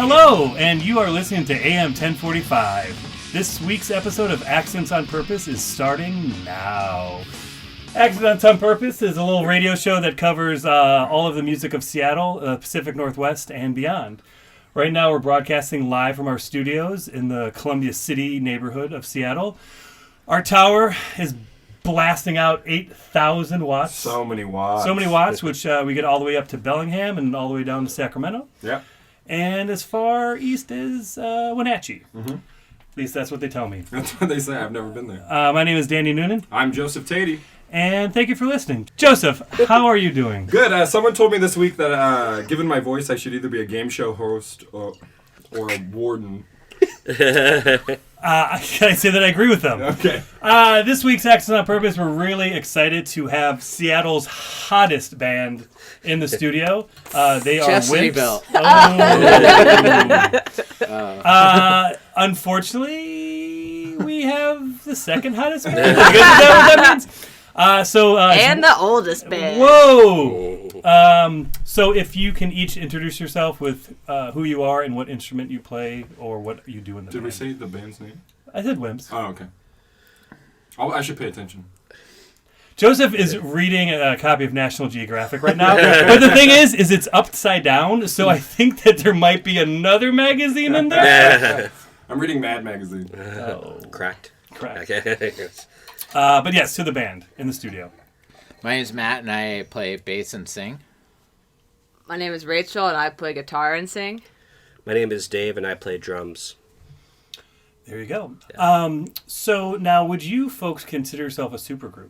Hello, and you are listening to AM 1045. This week's episode of Accents on Purpose is starting now. Accents on Purpose is a little radio show that covers all of the music of Seattle, Pacific Northwest, and beyond. Right now we're broadcasting live from our studios in the Columbia City neighborhood of Seattle. Our tower is blasting out 8,000 watts. So many watts. So many watts, which we get all the way up to Bellingham and all the way down to Sacramento. Yeah. And as far east as Wenatchee. Mm-hmm. At least that's what they tell me. That's what they say. I've never been there. My name is Danny Noonan. I'm Joseph Tatey. And thank you for listening. Joseph, how are you doing? Good. Someone told me this week that given my voice, I should either be a game show host or a warden. Can I say that I agree with them? Okay. This week's Accents on Purpose, we're really excited to have Seattle's hottest band in the studio. They are Wimps. Unfortunately, we have the second hottest band. Is that what that means? And the oldest band. Whoa! So if you can each introduce yourself with who you are and what instrument you play or what you do in the band. Did we say the band's name? I said Wimps. Oh, okay. I should pay attention. Joseph is reading a copy of National Geographic right now. But the thing is it's upside down, so I think that there might be another magazine in there. I'm reading Mad Magazine. Correct. Okay. But yes, to the band in the studio. My name is Matt, and I play bass and sing. My name is Rachel, and I play guitar and sing. My name is Dave, and I play drums. There you go. Yeah. So now, would you folks consider yourself a supergroup?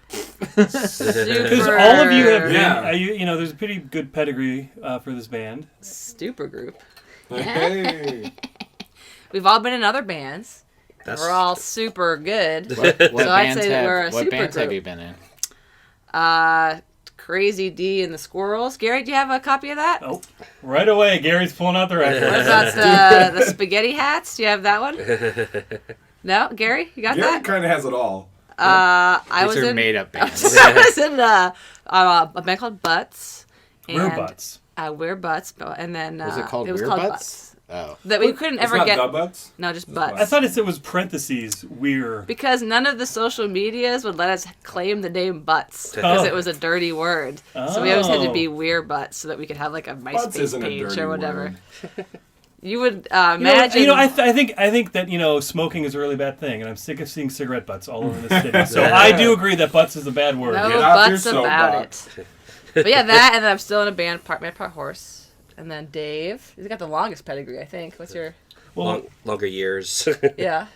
Because all of you have been, there's a pretty good pedigree for this band. Super group. Hey. We've all been in other bands. We're all super good. What I'd say that we're a what super bands group. have you been in? Crazy D and the Squirrels. Gary, do you have a copy of that? Oh, right away. Gary's pulling out the record. What about the Spaghetti Hats? Do you have that one? No? Gary, you got Gary that? kind of has it all. These are made-up bands. I was in a band called Butts. We're Butts. We're Butts. And then... Was it called We're Weird called Butts? Oh. That we couldn't ever it's not get... the Butts? No, just Butts. I thought it was parentheses, we're... Because none of the social medias would let us claim the name Butts. Because it was a dirty word. So we always had to be We're Butts so that we could have like a MySpace page or whatever. You would imagine... I think that, smoking is a really bad thing, and I'm sick of seeing cigarette butts all over the city. So I do agree that butts is a bad word. No Get off your butts about it. But yeah, that, and then I'm still in a band, part man, part horse. And then Dave. He's got the longest pedigree, I think. What's your... Longer years. Yeah.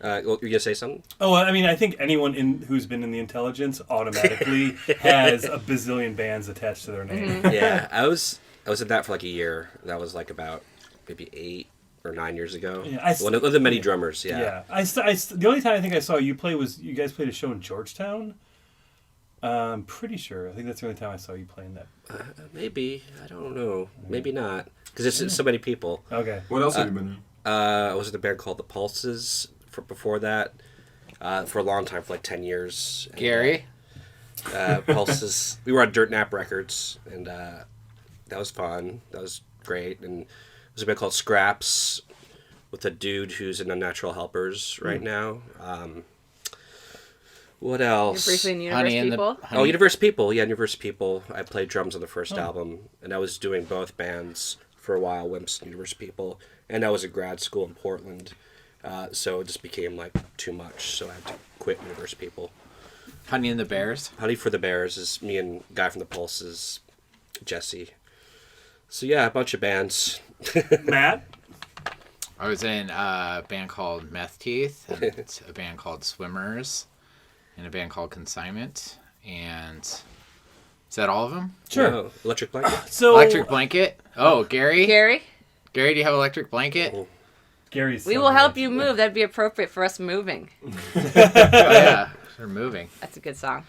You're going to say something? Oh, I mean, I think anyone who's been in the intelligence automatically has a bazillion bands attached to their name. Mm-hmm. Yeah, I was in that for like a year. That was like about maybe 8 or 9 years ago. Yeah, One of the many drummers, yeah. The only time I think I saw you play was you guys played a show in Georgetown. I'm pretty sure. I think that's the only time I saw you playing that. Maybe. I don't know. Maybe not. Because it's so many people. Okay. What else have you been in? I was in a band called The Pulses before that. For a long time, for like 10 years. Gary? Pulses. We were on Dirt Nap Records, and that was fun. That was great. And there's a band called Scraps with a dude who's in Unnatural Helpers right now. What else? You're briefly in Universe People? Universe People. Yeah, Universe People. I played drums on the first album, and I was doing both bands for a while, Wimps and Universe People. And I was at grad school in Portland, so it just became like too much, so I had to quit Universe People. Honey and the Bears? Honey for the Bears is me and guy from the Pulses, Jesse. So yeah, a bunch of bands. Matt? I was in a band called Meth Teeth, and a band called Swimmers, and a band called Consignment, and is that all of them? Sure. No, Electric Blanket. Electric Blanket. Oh, Gary? Gary, Do you have Electric Blanket? Gary's. we will help you move. That'd be appropriate for us moving. Oh, yeah. They're moving. That's a good song.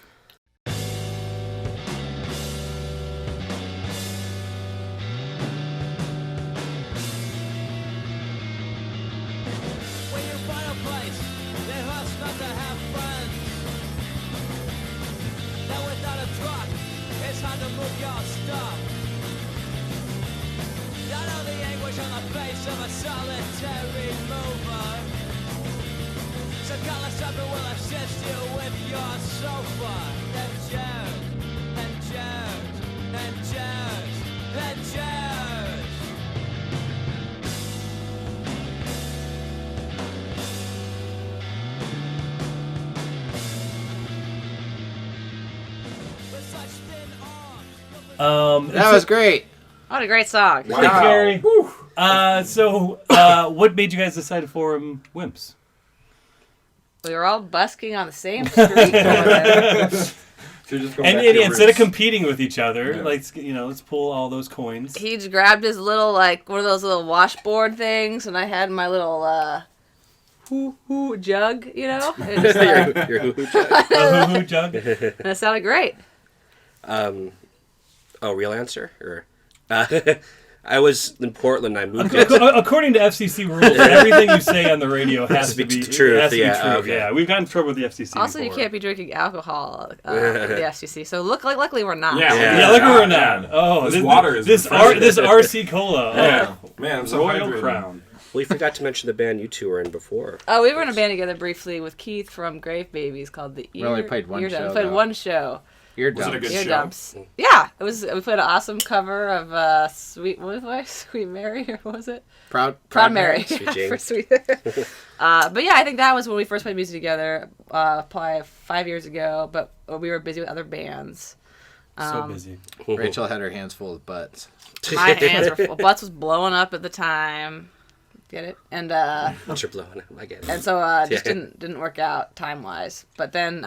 I know the anguish on the face of a solitary mover. So call us up and we'll assist you with your sofa. And chairs, and chairs, and chairs, and chairs. With such thin arms. That was great. What a great song. Wow. Thanks, Gary. Whew. What made you guys decide to form Wimps? We were all busking on the same street over there. So just go And back to your instead of roots. competing with each other, Yeah. let's pull all those coins. He just grabbed his little, like, one of those little washboard things, and I had my little, hoo-hoo jug, you know? It was like, Your hoo-hoo jug. A hoo-hoo jug. and it sounded great. Real answer? Or I was in Portland. I moved it. According to FCC rules, everything you say on the radio has to Speaks be the truth, has to be yeah, true. okay. Yeah, we've gotten in trouble with the FCC. Also, you before. can't be drinking alcohol at the FCC, so luckily we're not. Yeah. Yeah, look where we're not. Oh, This water is this refreshing. this RC cola. Yeah. Man, I'm so Royal hydrated. Crown. Well, you forgot to mention the band you two were in before. Oh, we were in a band together briefly with Keith from Grave Babies called the Ear. We only played one Ear Dumps. show, We played though. one show. You're Was it a dumb. good Ear show? Dumps. Yeah, it was. We played an awesome cover of Sweet Mary, or what was it? Proud Mary. Sweet Jane. For Sweet. But yeah, I think that was when we first played music together, probably 5 years ago. But we were busy with other bands. So busy. Rachel had her hands full of butts. My hands were full. Butts was blowing up at the time. Get it? And You're blowing up. I get it. and so just didn't work out time wise. But then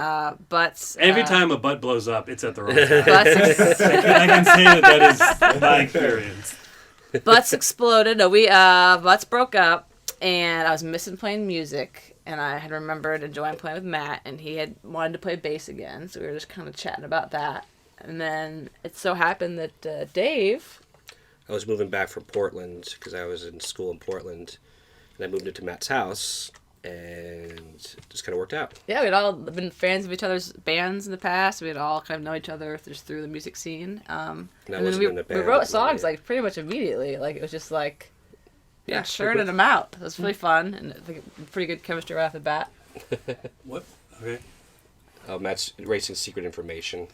butts. Every time a butt blows up, it's at the wrong time. Butts, I can say that is my experience. butts exploded. No, butts broke up, and I was missing playing music. And I had remembered enjoying playing with Matt, and he had wanted to play bass again. So we were just kind of chatting about that. And then it so happened that Dave. I was moving back from Portland because I was in school in Portland, and I moved into Matt's house, and it just kind of worked out. Yeah, we'd all been fans of each other's bands in the past. We'd all kind of know each other just through the music scene. And then wasn't we in a band, wrote but songs yeah. like pretty much immediately. Like it was just like Yeah, churning them out. It was really fun and I think pretty good chemistry right off the bat. What? Okay. Oh, Matt's racing secret information.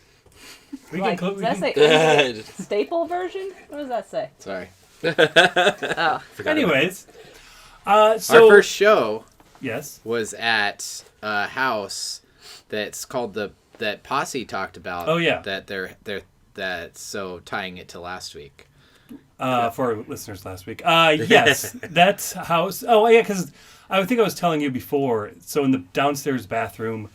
We Like, can. does that say staple version? What does that say? Sorry. Oh, Anyways, so Our first show yes. was at a house that's called that Posse talked about. Oh, yeah. So tying it to last week. For our listeners last week. Yes, that's house. Oh, yeah, because I think I was telling you before. So in the downstairs bathroom,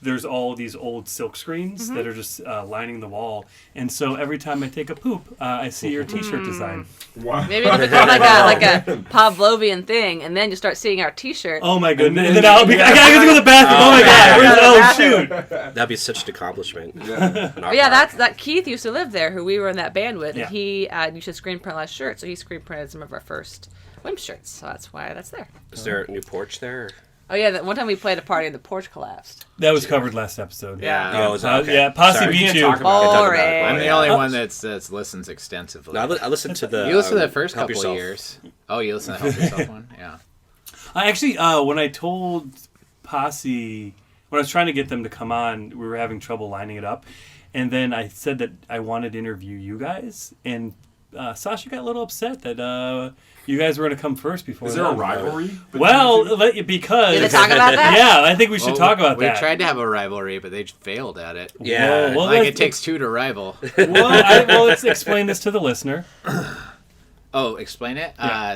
there's all these old silk screens that are just lining the wall. And so every time I take a poop, I see your T-shirt design. Wow. maybe it'll become like a Pavlovian thing, and then you start seeing our T-shirt. Oh my goodness! And then I'll be. I gotta go to the bathroom. Oh my god! Shoot! That'd be such an accomplishment. Yeah. But yeah, that Keith used to live there, who we were in that band with, Yeah. and he used to screen print a lot of shirts, so he screen printed some of our first Wimps shirts, so that's why that's there. Is there a new porch there? Oh yeah, that one time we played a party and the porch collapsed. That was covered last episode. Yeah. Oh, is that okay? Yeah, Posse Sorry. beat Can't you. talk about it. Boring. I'm the Yeah. only one that's listens extensively. No, I listened to the. You listened to the first Help couple Yourself. years. Oh, you listened to the Help Yourself one? Yeah. I actually, when I told Posse, when I was trying to get them to come on, we were having trouble lining it up. And then I said that I wanted to interview you guys. And Sasha got a little upset that you guys were going to come first before Is there a them. rivalry? between Well, you two? because... Did they talk about that? Yeah, I think we should talk about we that. tried to have a rivalry, but they failed at it. Yeah. Whoa, well, Like let's- it takes two to rival. well, let's explain this to the listener. Oh, explain it? Yeah.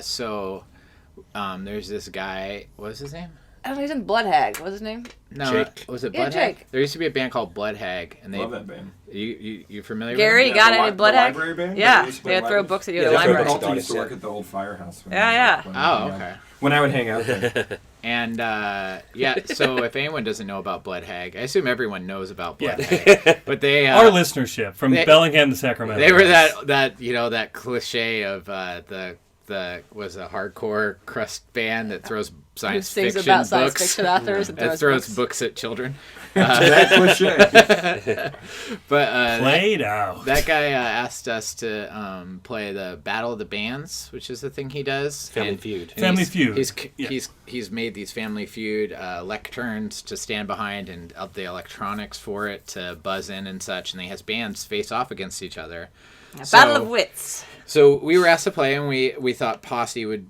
There's this guy. What was his name? I don't know, he's in Blood Hag. What's his name? No, Jake. was it Yeah, Blood Hag? Jake. There used to be a band called Blood Hag, and they. Love that band. You familiar Gary, with you got the any li- Blood the Hag? library band? Yeah, That used to play they had throw library? books at you Yeah, at the they But throw library. books. also used to Yeah. work at the old firehouse. Yeah, yeah. Oh, okay. When I would hang out there. And yeah, so if anyone doesn't know about Blood Hag, I assume everyone knows about Blood Yeah. Hag. But they Our listenership from they- Bellingham to Sacramento. they were that cliche of the was a hardcore crust band that throws science sings fiction about books. science fiction authors and That throws throws books at children. That cliche. But Played out. that guy asked us to play the Battle of the Bands, which is the thing he does. Family Feud. Family Feud. He's made these Family Feud lecterns to stand behind and the electronics for it to buzz in and such, and he has bands face off against each other. Battle of Wits. So we were asked to play, and we thought Posse would,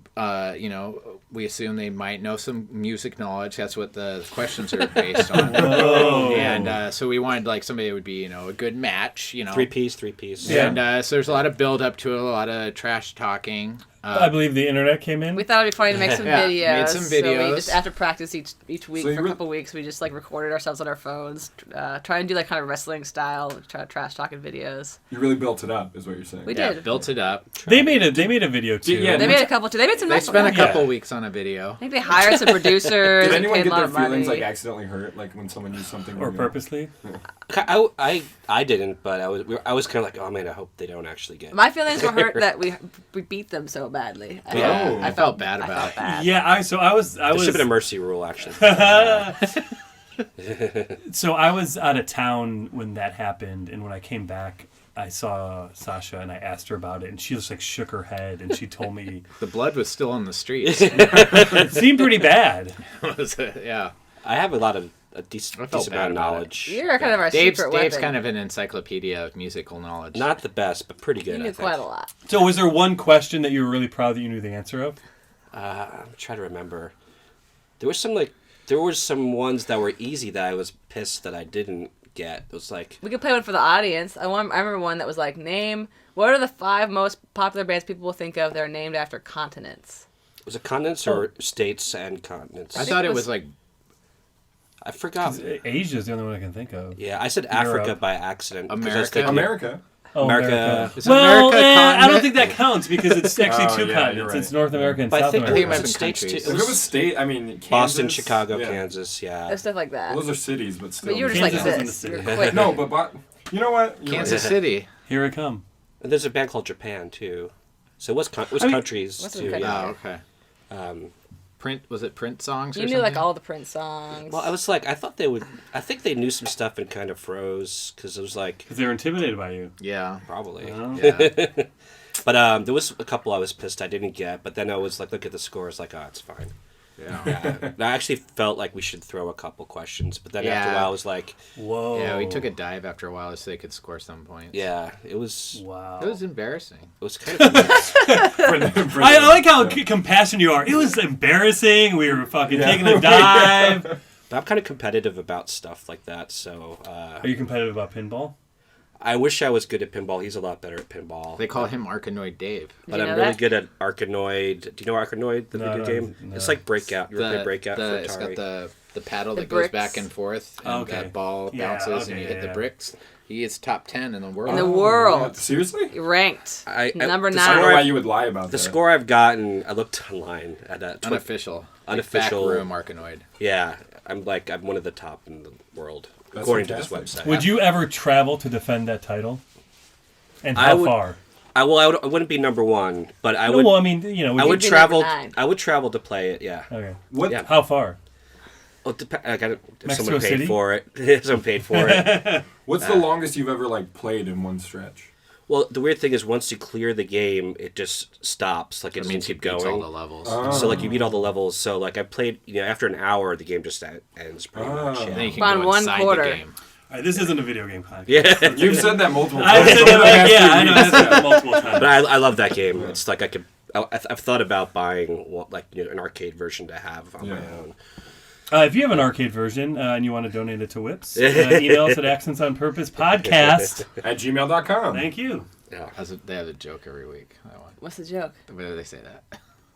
we assumed they might know some music knowledge. That's what the questions are based on. And so we wanted like somebody that would be, a good match. Three piece. Yeah. And so there's a lot of build up to it, a lot of trash talking. I believe the internet came in. We thought it'd be funny to make some videos. made some So we videos. just, after practice each week So for a couple weeks, we just like recorded ourselves on our phones, try and do like kind of wrestling style, trash talking videos. You really built it up, is what you're saying. We Yeah, did. built it up. They made a video too. Yeah, They made a couple too. They made some. They nice spent a ones. couple weeks on a video. I think they hired some producers. Did and anyone paid a get lot their of money. feelings like accidentally hurt, like when someone used something or wrong? purposely. I didn't, but I was kind of like, oh man, I hope they don't actually get. My feelings were hurt that we beat them so badly. I felt bad about it. bad. Yeah, I was There should have been a mercy rule, actually. So I was out of town when that happened, and when I came back, I saw Sasha and I asked her about it, and she just like shook her head, and she told me The blood was still on the streets. it seemed pretty bad. Yeah. I have a decent felt amount bad of about it. knowledge. You're kind of our Dave's secret weapon. kind of an encyclopedia of musical knowledge. Not the best, but pretty good. You I knew think. quite a lot. So was there one question that you were really proud that you knew the answer of? I'm trying to remember. There was some ones that were easy that I was pissed that I didn't get. It was like We could play one for the audience. I remember one that was like, what are the 5 most popular bands people will think of that are named after continents? was it continents or states and continents? I thought it was like I forgot. Asia's the only one I can think of. Yeah, I said Europe. Africa by accident. 'cause I was America? thinking- America. Oh, America. Is Well, America I don't continent? think that counts because it's actually Oh, two yeah, continents. you're right. It's North America and But I South think I think it America. might was have been states too. countries. If it was state, I mean, Kansas, Boston, Chicago, yeah. Kansas. Yeah. And stuff like that. Well, those are cities, but still. But you were just Kansas like isn't this. a You're city. quick. No, but you know what? You're Kansas right. City. Here I come. And there's a band called Japan too. So it was countries what's too. the Yeah. Oh, okay. Was it print songs? You or knew like something? all the Prince songs. Well, I was like, I thought they would. I think they knew some stuff and kind of froze because it was like Because they were intimidated by you. Yeah. probably. Oh. Yeah. But there was a couple I was pissed I didn't get. But then I was like, look at the scores, like, oh, it's fine. Yeah. Yeah. And I actually felt like we should throw a couple questions. But then after a Yeah. while, I was like, Whoa. Yeah, we took a dive after a while so they could score some points. yeah, it was Wow. It was embarrassing. kind of. I like how compassionate you are. It was embarrassing. We were fucking taking a dive. But I'm kind of competitive about stuff like that. So Are you competitive about pinball? I wish I was good at pinball. He's a lot better at pinball. They call him Arkanoid Dave. But you I'm know really that? good at Arkanoid. Do you know Arkanoid, the No, video no, game? no. It's like Breakout. You ever play Breakout for It's got Atari? the paddle The that goes bricks. back and forth, and Okay. that ball Yeah, bounces, and okay, you hit yeah. the bricks. He is top 10 in the world. in the world. Seriously? Ranked. Number the I don't know 9. why you would lie about The that. score I've gotten, I looked online at that. Unofficial. Unofficial. Like backroom Arkanoid. Yeah, I'm one of the top in the world That's according to fantastic. this website. Would you ever travel to defend that title? And I how would- far? I wouldn't be number one, but I No, would. well, I mean, you know, I would be travel. number 9. I would travel to play it. Yeah. Okay. What? Yeah. How far? Well, I got if Mexico someone paid City? for it. Someone paid for it. What's the longest you've ever like played in one stretch? Well, the weird thing is, once you clear the game, it just stops. Like it That doesn't means he keep beats all the going. levels. So like you beat all the levels. So like I played, after an hour, the game just ends pretty much. And then Yeah. you can On go one inside quarter. the game. All right, this isn't a video game podcast. Yeah. You've said that multiple I times. said over the that, past yeah, few I know. weeks. I said that multiple times. But I love that game. It's like I've thought about buying an arcade version to have on my own. If you have an arcade version and you want to donate it to Wimps, email us at Accents on Purpose Podcast. At gmail.com. Thank you. Yeah. They have a joke every week. That one. What's the joke? Where do they say that?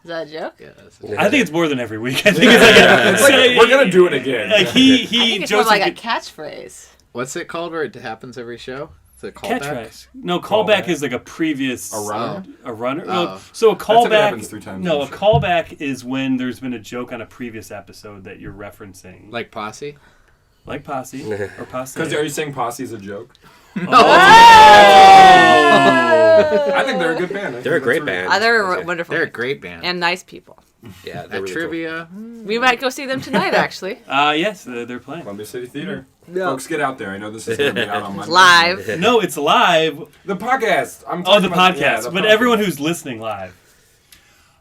Is that a joke? Yeah, that's a joke. I think it's more than every week. I think it's It's like, we're gonna do it again. like I think it's more Joseph like a could- catchphrase. What's it called where it happens every show? Is it callback? catchphrase. No, callback Callback. is like a previous A runner? A runner. Oh. No, so a That's if it callback. happens 3 times No, in a a show. callback is when there's been a joke on a previous episode that you're referencing, Like Posse? like Posse or Posse. Because are you saying posse is a joke? Oh. I think they're a good band. They're a great band. They're wonderful. They're a great band. And nice people. Yeah, At they're really trivia. We might go see them tonight, actually. Yes, they're playing. Columbia City Theater. Folks, get out there. I know this is going to be out on Monday. Live. No, it's live. The podcast. The podcast. But everyone who's listening live.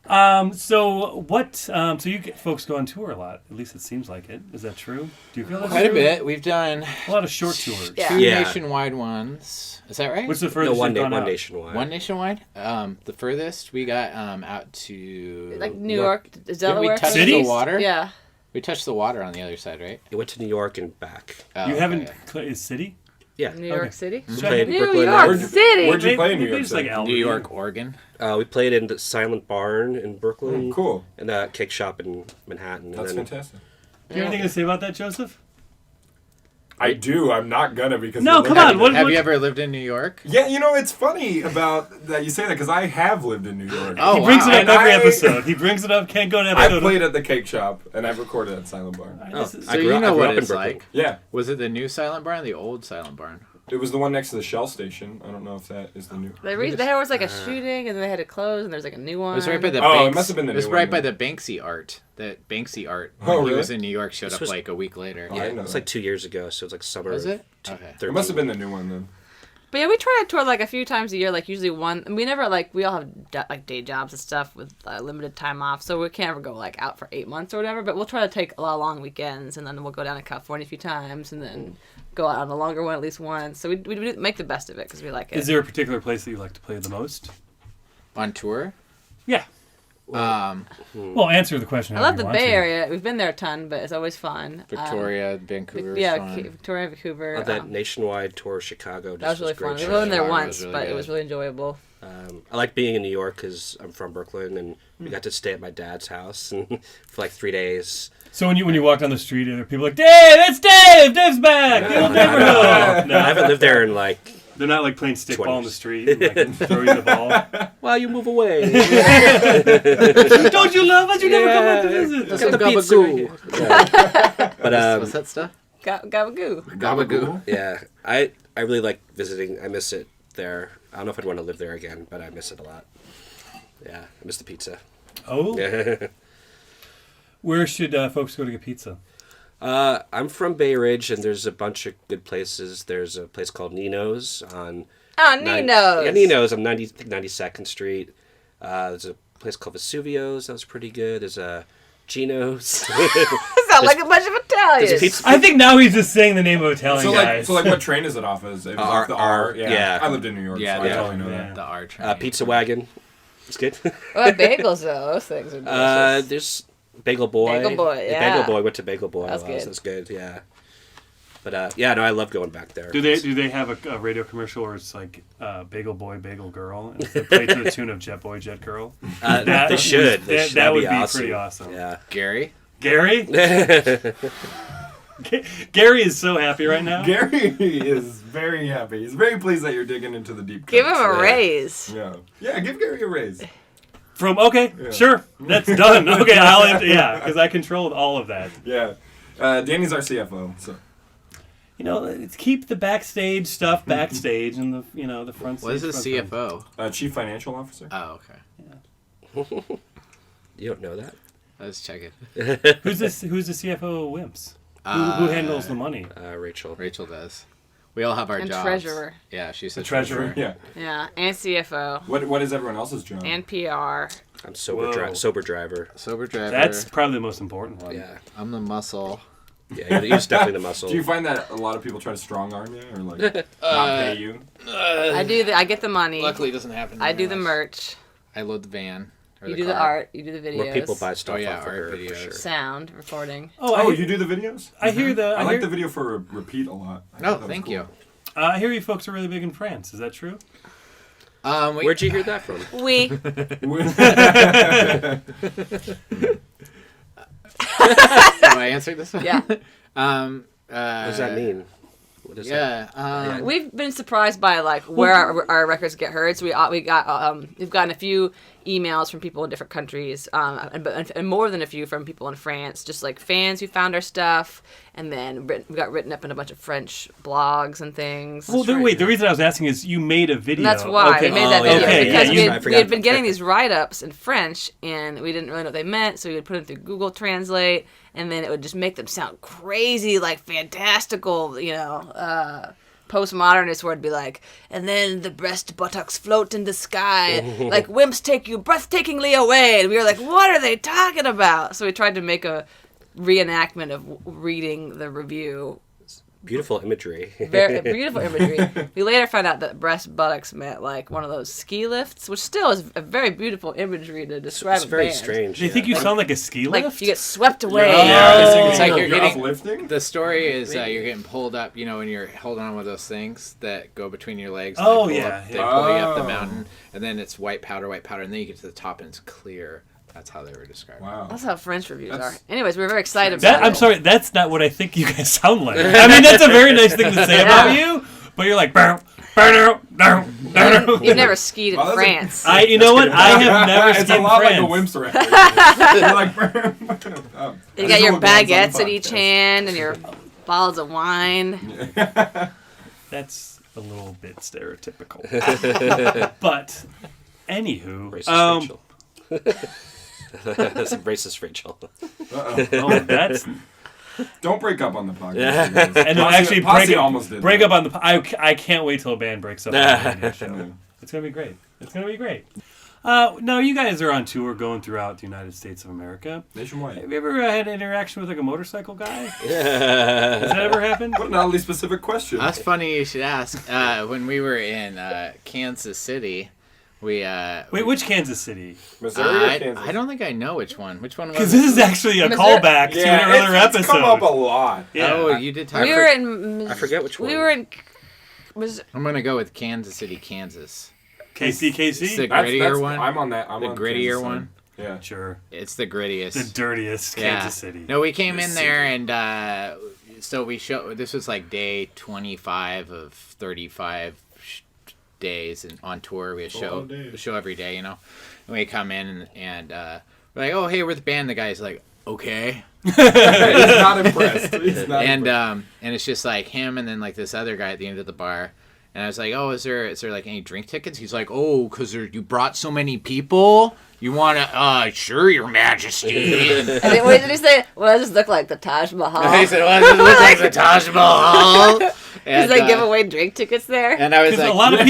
So you folks go on tour a lot. At least it seems like it. Is that true? Do you feel that's Quite true? a bit. We've done A lot of short tours. Yeah. two Yeah. nationwide ones. Is that right? What's the No, furthest one you've gone out? nationwide. One nationwide? The furthest we got out to Like New York, Did Delaware. we touch Cities? the water? Yeah. We touched the water on the other side, right? It went to New York and back. Oh, You okay. haven't is City? Yeah. New York Okay. City. We played New Brooklyn. York City. Where'd you play in New Maybe York it's City? like Albany. New York, Oregon. We played in the Silent Barn in Brooklyn. Cool. And the cake shop in Manhattan. That's and then fantastic. Do you have anything to say about that, Joseph? I do. I'm not gonna because No, come on. What, Have you ever lived in New York? Yeah, it's funny about that you say that because I have lived in New York. Oh, he brings wow. it up And every I- episode. He brings it up. Can't go to I've episode. played at the cake shop and I've recorded at Silent Barn. Oh, This is- I So grew you up- know I grew what up in it's Brooklyn. like. Yeah, Was it the new Silent Barn or the old Silent Barn? it was the one next to the Shell station. I don't know if that is the new. There was like a shooting, and then they had to close, and there's like a new one. It was right by the Oh, it Banks- must have been the It was new right one, by the Banksy art. That Banksy art. Oh, When he really? was in New York, showed This up was- like a week later. I Yeah, know it's that. like 2 years ago, so it's like summer. Was it? of Okay. 13. It must have been the new one then. But yeah, we try to tour like a few times a year, like usually one. We never we all have like day jobs and stuff with limited time off, so we can't ever go like out for 8 months or whatever. But we'll try to take a lot of long weekends, and then we'll go down to California a few times, and then go out on a longer one at least once. So we do make the best of it because we like it. Is there a particular place that you like to play the most? On tour? Yeah. Well, answer the question. I love the Bay Area. We've been there a ton, but it's always fun. Victoria, Vancouver. Yeah, fun. Victoria, Vancouver. That nationwide tour, Chicago. that was really fun. great. We've been there Chicago once, was really but it good. was really enjoyable. I like being in New York because I'm from Brooklyn, and we got to stay at my dad's house and for like 3 days. So when you walk down the street, are people like, Dave, it's Dave! Dave's back! The old neighborhood! I haven't lived there in like. They're not like playing stickball in the 20s. street and like, throw you the ball. Well, you move away. Don't you love us? You never come back to visit. Got the pizza right here. Yeah. But What's that stuff? Gabagoo. Gabagoo. yeah, I really like visiting. I miss it there. I don't know if I'd want to live there again, but I miss it a lot. Yeah, I miss the pizza. Oh? Yeah. Where should folks go to get pizza? I'm from Bay Ridge, and there's a bunch of good places. There's a place called Nino's on. Oh, Nino's. Yeah, Nino's on 92nd Street. There's a place called Vesuvio's. That was pretty good. There's a Gino's. Sound like a bunch of Italians. There's pizza. I think now he's just saying the name of Italian So guys. what train is it off of? Is it off the R? yeah. I lived in New York, Yeah, so I yeah. totally know Yeah. that. The R train. Pizza Wagon. It's good. What about bagels, though? Those things are delicious. There's Bagel Boy. Bagel Boy, The yeah. Bagel Boy went to Bagel Boy. That's once. good. That's good. Yeah. But yeah, no, I love going back there. Do they have a radio commercial where it's like Bagel Boy, Bagel Girl, and they play to the tune of Jet Boy, Jet Girl? They should. That would be awesome. pretty awesome. Yeah. Gary? Gary? Gary is so happy right now. Gary is very happy. He's very pleased that you're digging into the deep cuts. Give him a Yeah. raise. Yeah, give Gary a raise. Sure, that's done. Okay, because I controlled all of that. Yeah. Danny's our CFO, so. It's keep the backstage stuff backstage and the front. What is a stage, front CFO? Chief Financial Officer. Oh, okay. You don't know that? I was checking. Who's the CFO of Wimps? Who handles the money? Rachel. Rachel does. We all have our And jobs. treasurer. Yeah, she's the treasurer. Yeah. Yeah, and CFO. What is everyone else's job? And PR. I'm Whoa. sober driver. Sober driver. That's probably the most important one. Yeah. I'm the muscle. Yeah, he's definitely the muscle. Do you find that a lot of people try to strong arm you or like not pay you? I get the money. Luckily, it doesn't happen. I do very the much. merch. I load the van. Or You do the car. art. You do the videos. More people buy stuff Oh, yeah, off of art her, for videos. sure. Sound recording. Oh, you do the videos? I hear the. I like the video for repeat a lot. I Oh, thought that was thank cool. you. I hear you folks are really big in France. Is that true? Where'd you hear that from? We. Do I answer this one? Yeah. What does that mean? What is Yeah. We've been surprised by like where our records get heard. So we've gotten a few emails from people in different countries, and more than a few from people in France, just like fans who found our stuff, and then we got written up in a bunch of French blogs and things. Well, wait. The reason I was asking is you made a video. And that's why we made that video because yeah, we had been getting these write-ups in French, and we didn't really know what they meant, so we would put them through Google Translate, and then it would just make them sound crazy, like fantastical, postmodernist word be like, and then the breast buttocks float in the sky, like wimps take you breathtakingly away. And we were like, what are they talking about? So we tried to make a reenactment of reading the review. Beautiful imagery. Very beautiful imagery. We later found out that breast buttocks meant like one of those ski lifts, which still is a very beautiful imagery to describe. It's very strange. Do you think you sound like a ski lift? Like you get swept away. It's like you're getting lifting. The story is you're getting pulled up, when you're holding on with those things that go between your legs. And Oh, they pull yeah, up, yeah. They pull you up the mountain, and then it's white powder, and then you get to the top and it's clear. That's how they were described. Wow. That's how French reviews are. Anyways, we were very excited about it. I'm sorry, that's not what I think you guys sound like. I mean, that's a very nice thing to say about you, but you're like, You've never skied in Wow, that's France. you know what? I have never It's skied a lot in like France. the Wimps record. You're like, You got your baguettes in each hand and your bottles of wine. That's a little bit stereotypical. But, anywho, Racist Rachel. That's a racist Rachel. oh, that's. Don't break up on the podcast. And no, actually, Posse almost did. break up on the. I can't wait till a band breaks up on the radio show. It's gonna be great. It's gonna be great. No, you guys are on tour going throughout the United States of America. Nationwide. Have you ever had an interaction with like a motorcycle guy? Has that ever happened? What an oddly specific question. That's funny you should ask. When we were in Kansas City, Wait, which Kansas City? Missouri or Kansas? I don't think I know which one. Which one was Because it? this is actually a Missouri? callback to an earlier it's episode. come up a lot. Yeah. Oh, you did talk We were in. I forget which one. We were in. I'm going to go with Kansas City, Kansas. KC. It's the grittier one. I'm on that. I'm The on grittier Kansas one. City. Yeah. Sure. It's the grittiest. The dirtiest Yeah. Kansas City. No, we came in there and so we this was like day 25 of 35 days and on tour. We had a show every day, And we come in and we're like, oh, hey, we're the band. The guy's like, okay. He's not impressed. He's not And impressed. and it's just like him and then like this other guy at the end of the bar. And I was like, oh, is there like any drink tickets? He's like, oh, because you brought so many people. You want to, sure, Your Majesty. And then, what did he say? Well, does this look like the Taj Mahal? He said, well, does it look like the Taj Mahal? Because they give away drink tickets there. And I was Because like, a lot of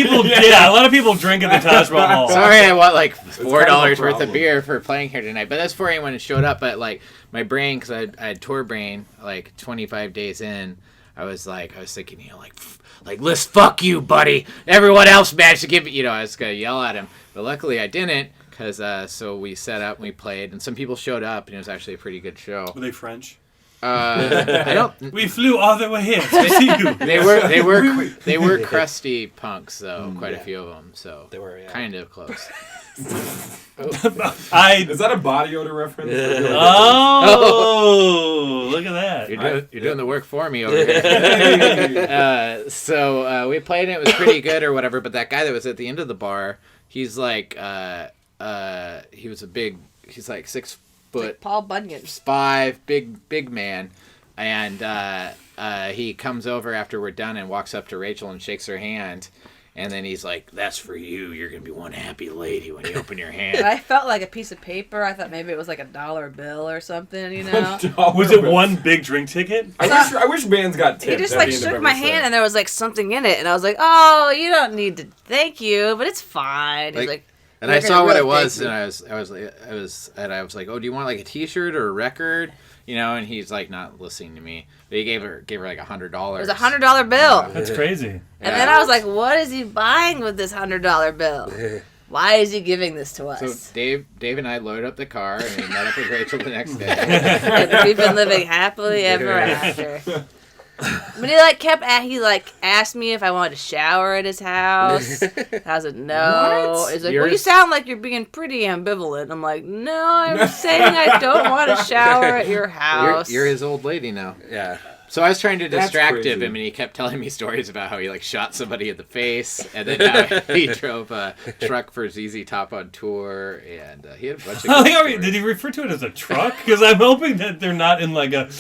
people drink at the Taj Mahal. sorry, I want like $4 kind of a worth problem. of beer for playing here tonight. But that's for anyone who showed up. But like my brain, because I had tour brain, like 25 days in, I was thinking, like, let's fuck you, buddy. Everyone else managed to give I was going to yell at him. But luckily I didn't, because so we set up and we played. And some people showed up, and it was actually a pretty good show. Were they French? I don't. We flew all the way here to see you. They were crusty punks though, quite a few of them. So They were, yeah. kind of close. Is that a body odor reference? Oh, look at that. You're doing the work for me over here. So we played and it was pretty good or whatever. But that guy that was at the end of the bar, he's like, he was he's like 6 foot. Like Paul Bunyan. 5, big man, and he comes over after we're done and walks up to Rachel and shakes her hand, and then he's like, "That's for you. You're gonna be one happy lady when you open your hand." And I felt like a piece of paper. I thought maybe it was like $1 bill or something, Was it one big drink ticket? I wish bands got tips. He just at like the end of shook every my set. hand and there was like something in it, and I was like, "Oh, you don't need to thank you, but it's fine." He's like, and I saw what it was, and I was like, "Oh, do you want like a T-shirt or a record?" And he's like not listening to me. But he gave her like $100. it was a $100 bill. That's crazy. And then I was like, what is he buying with this $100 bill? Why is he giving this to us? So Dave and I loaded up the car and we met up with Rachel the next day. And we've been living happily ever after. But he asked me if I wanted to shower at his house. I was like, no. What? He's like, well, you sound like you're being pretty ambivalent. I'm like, no, I'm saying I don't want to shower at your house. You're his old lady now. Yeah. So I was trying to That's distract crazy. him, and he kept telling me stories about how he like shot somebody in the face, and then how he drove a truck for ZZ Top on tour, and he had a bunch of. Oh, good yeah, stories. did he refer to it as a truck? Because I'm hoping that they're not in like a.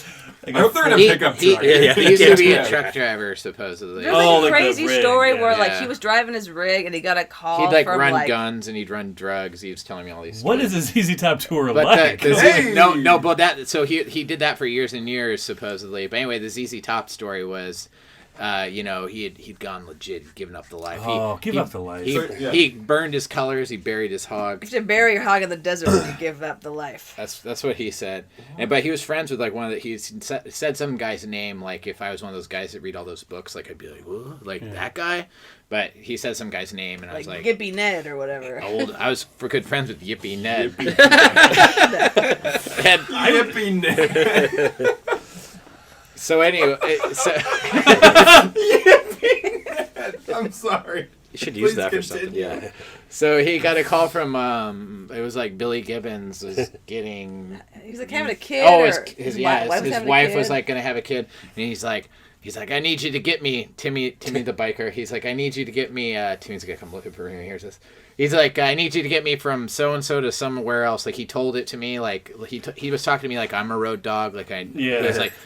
I hope they're in a pickup truck. He used to be Yeah. a truck driver, supposedly. There's Oh, like a like the crazy rig, story yeah. where like Yeah. he was driving his rig and he got a call He'd like from run like guns and he'd run drugs. He was telling me all these. What stories. is a ZZ Top tour But like? Hey! no, but that so he did that for years and years supposedly. But anyway, the ZZ Top story was, he'd gone legit, given up the life. Give up the life. He burned his colors. He buried his hog. you should bury your hog in the desert when you give up the life. That's what he said. But he was friends with like one of the. He said some guy's name. Like if I was one of those guys that read all those books, like I'd be like, whoa, like that guy. But he said some guy's name, and I was like, Yippy Ned or whatever. I was for good friends with Yippy Ned. Yippy Ned. So anyway, I'm sorry. You should use Please that for continue. something. Yeah. so he got a call from it was like Billy Gibbons was getting. He's like having a kid. Oh, or his wife was his having a wife kid. was like gonna have a kid, and he's like, I need you to get me Timmy the biker. He's like, I need you to get me. Timmy's gonna come looking for him. Here's this. He's like, I need you to get me from so and so to somewhere else. Like he told it to me. Like he was talking to me like I'm a road dog. Like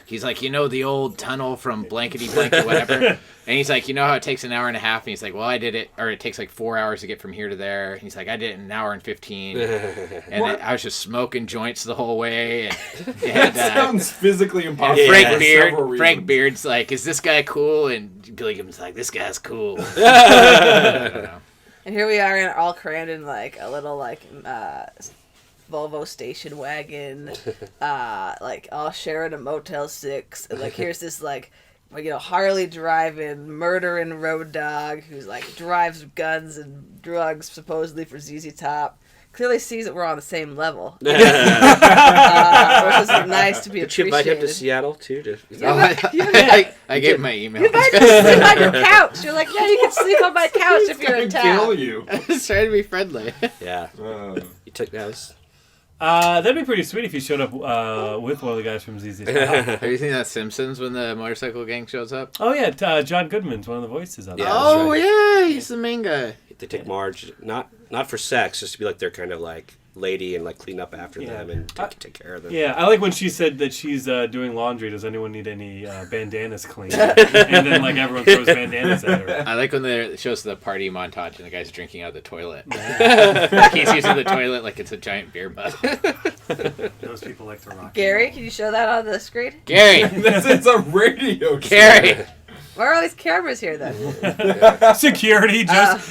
he's like the old tunnel from blankety blanket whatever. And he's like, you know how it takes an hour and a half? And he's like, well, I did it, or it takes like 4 hours to get from here to there. And he's like, I did it in an hour and 15. And I was just smoking joints the whole way. And That sounds physically impossible. Frank for Beard, several Frank reasons. Beard's like, is this guy cool? And Billy Gibbons like, this guy's cool. I don't know. And here we are in all crammed in like a little like Volvo station wagon, like all sharing a Motel 6, and like here's this like Harley driving, murdering road dog who's like drives guns and drugs supposedly for ZZ Top. Clearly sees that we're on the same level, which is nice to be Did you appreciated. invite him to Seattle too? I gave him my email. You invited me to sleep on your couch. You're like, yeah, you can sleep on my couch if you're in Kill town. you. I was trying to be friendly. Yeah. Uh, You took those. That'd be pretty sweet if you showed up with one of the guys from ZZ Top. Have you seen that Simpsons when the motorcycle gang shows up? Oh yeah, John Goodman's one of the voices on Yeah. that. Oh right. yeah, he's the main guy. They take Marge, not for sex, just to be like their kind of like lady and like clean up after Yeah. them and take care of them. Yeah, I like when she said that she's doing laundry. Does anyone need any bandanas cleaned? And then like everyone throws bandanas at her. I like when it shows the party montage and the guy's drinking out of the toilet. Like he's using the toilet like it's a giant beer mug. Those people like to rock. Gary, can you show that on the screen? Gary, it's a radio show. Gary. Where are all these cameras here then? Security.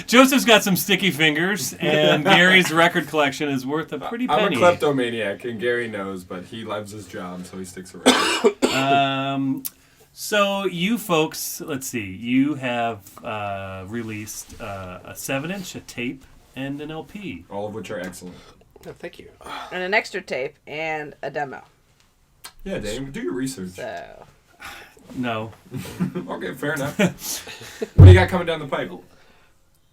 Joseph's got some sticky fingers, and Gary's record collection is worth a pretty I'm penny. a kleptomaniac, and Gary knows, but he loves his job, so he sticks around. So you folks, let's see. You have released a 7-inch, a tape, and an LP. All of which are excellent. Oh, thank you. And an extra tape and a demo. Yeah, Dave, do your research. So No. Okay, fair enough. What do you got coming down the pipe?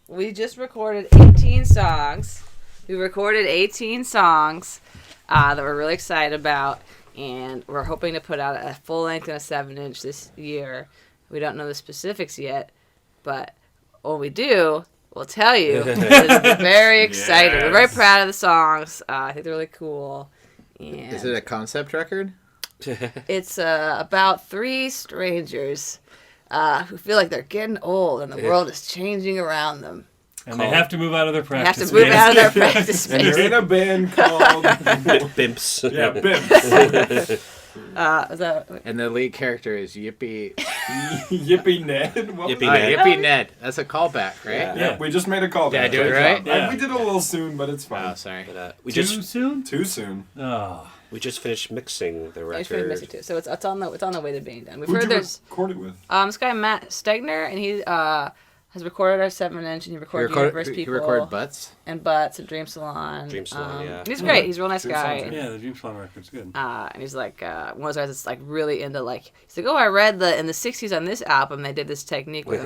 we just recorded 18 songs. We recorded 18 songs that we're really excited about, and we're hoping to put out a full length and a 7-inch this year. We don't know the specifics yet, but when we do, we'll tell you. We're very excited. Yes. We're very proud of the songs. I think they're really cool. And Is it a concept record? it's about 3 strangers who feel like they're getting old and the world is changing around them. And they have to move out of their They have practice to move space. out of their practice And they're space. in a band called... Bimps. yeah, Bimps. Is that, And the lead character is Yippy. Yippy Ned. What was Yippy that? Ned. Yippy Ned. That's a callback, right? Yeah. Yeah, we just made a call. Did I back. do it Great right? job. Yeah. We did it a little soon, but it's fine. Oh, sorry. But, we Too just soon? Too soon. Oh. we just finished mixing the I should miss it record. too. So it's on the way to being done. We've Who'd heard you there's record it with? this guy Matt Stegner, and he's has recorded our 7-inch, and he recorded Universe People. He recorded Butts? And Butts and Dream Salon. Dream Salon, yeah. He's great. He's a real nice guy. Yeah, the Dream Salon record's good. And he's like one of those guys that's like really into like, he's like, oh, I read in the 60s on this album they did this technique where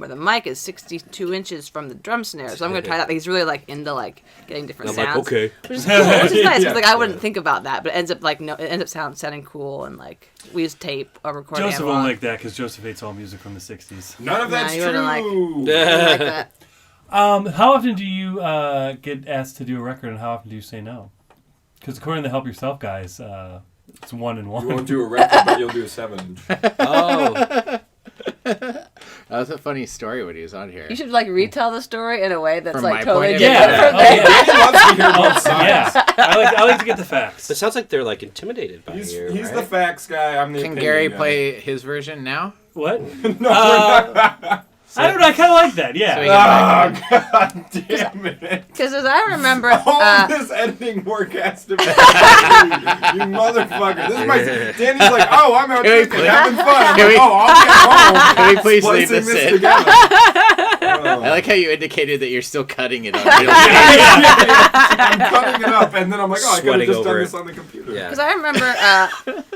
the mic is 62 inches from the drum snare. So I'm going to try that. He's really like into like getting different sounds. Like, okay. Which is cool, which is nice. Because like I wouldn't think about that, but it ends up like it ends up sounding cool, and like we use tape or recording. Joseph won't like that because Joseph hates all music from the 60s. None of that's true. Like that. How often do you get asked to do a record, and how often do you say no? Because according to the Help Yourself guys, it's 1 and 1. You won't do a record, but you'll do a 7-inch. Oh. That was a funny story when he was on here. You should like retell the story in a way that's From like my totally point of different view. from Hey, theirs. Danny loves to hear both sides. Yeah, I like to get the facts. It sounds like they're like intimidated by He's you. the right? facts guy. I'm the Can opinion Gary guy. play his version now? What? No, I don't know. I kind of like that. Yeah. Oh, God damn it. Because as I remember, All of this editing work has to be you motherfucker. This is my... Danny's like, oh, I'm out drinking, having fun. Can we- I'll get home. Can we please leave Splicing this in? together. I like how you indicated that you're still cutting it on I'm cutting it up, and then I'm like, oh, I could have Sweating just done over this it. on the computer. Yeah. because I remember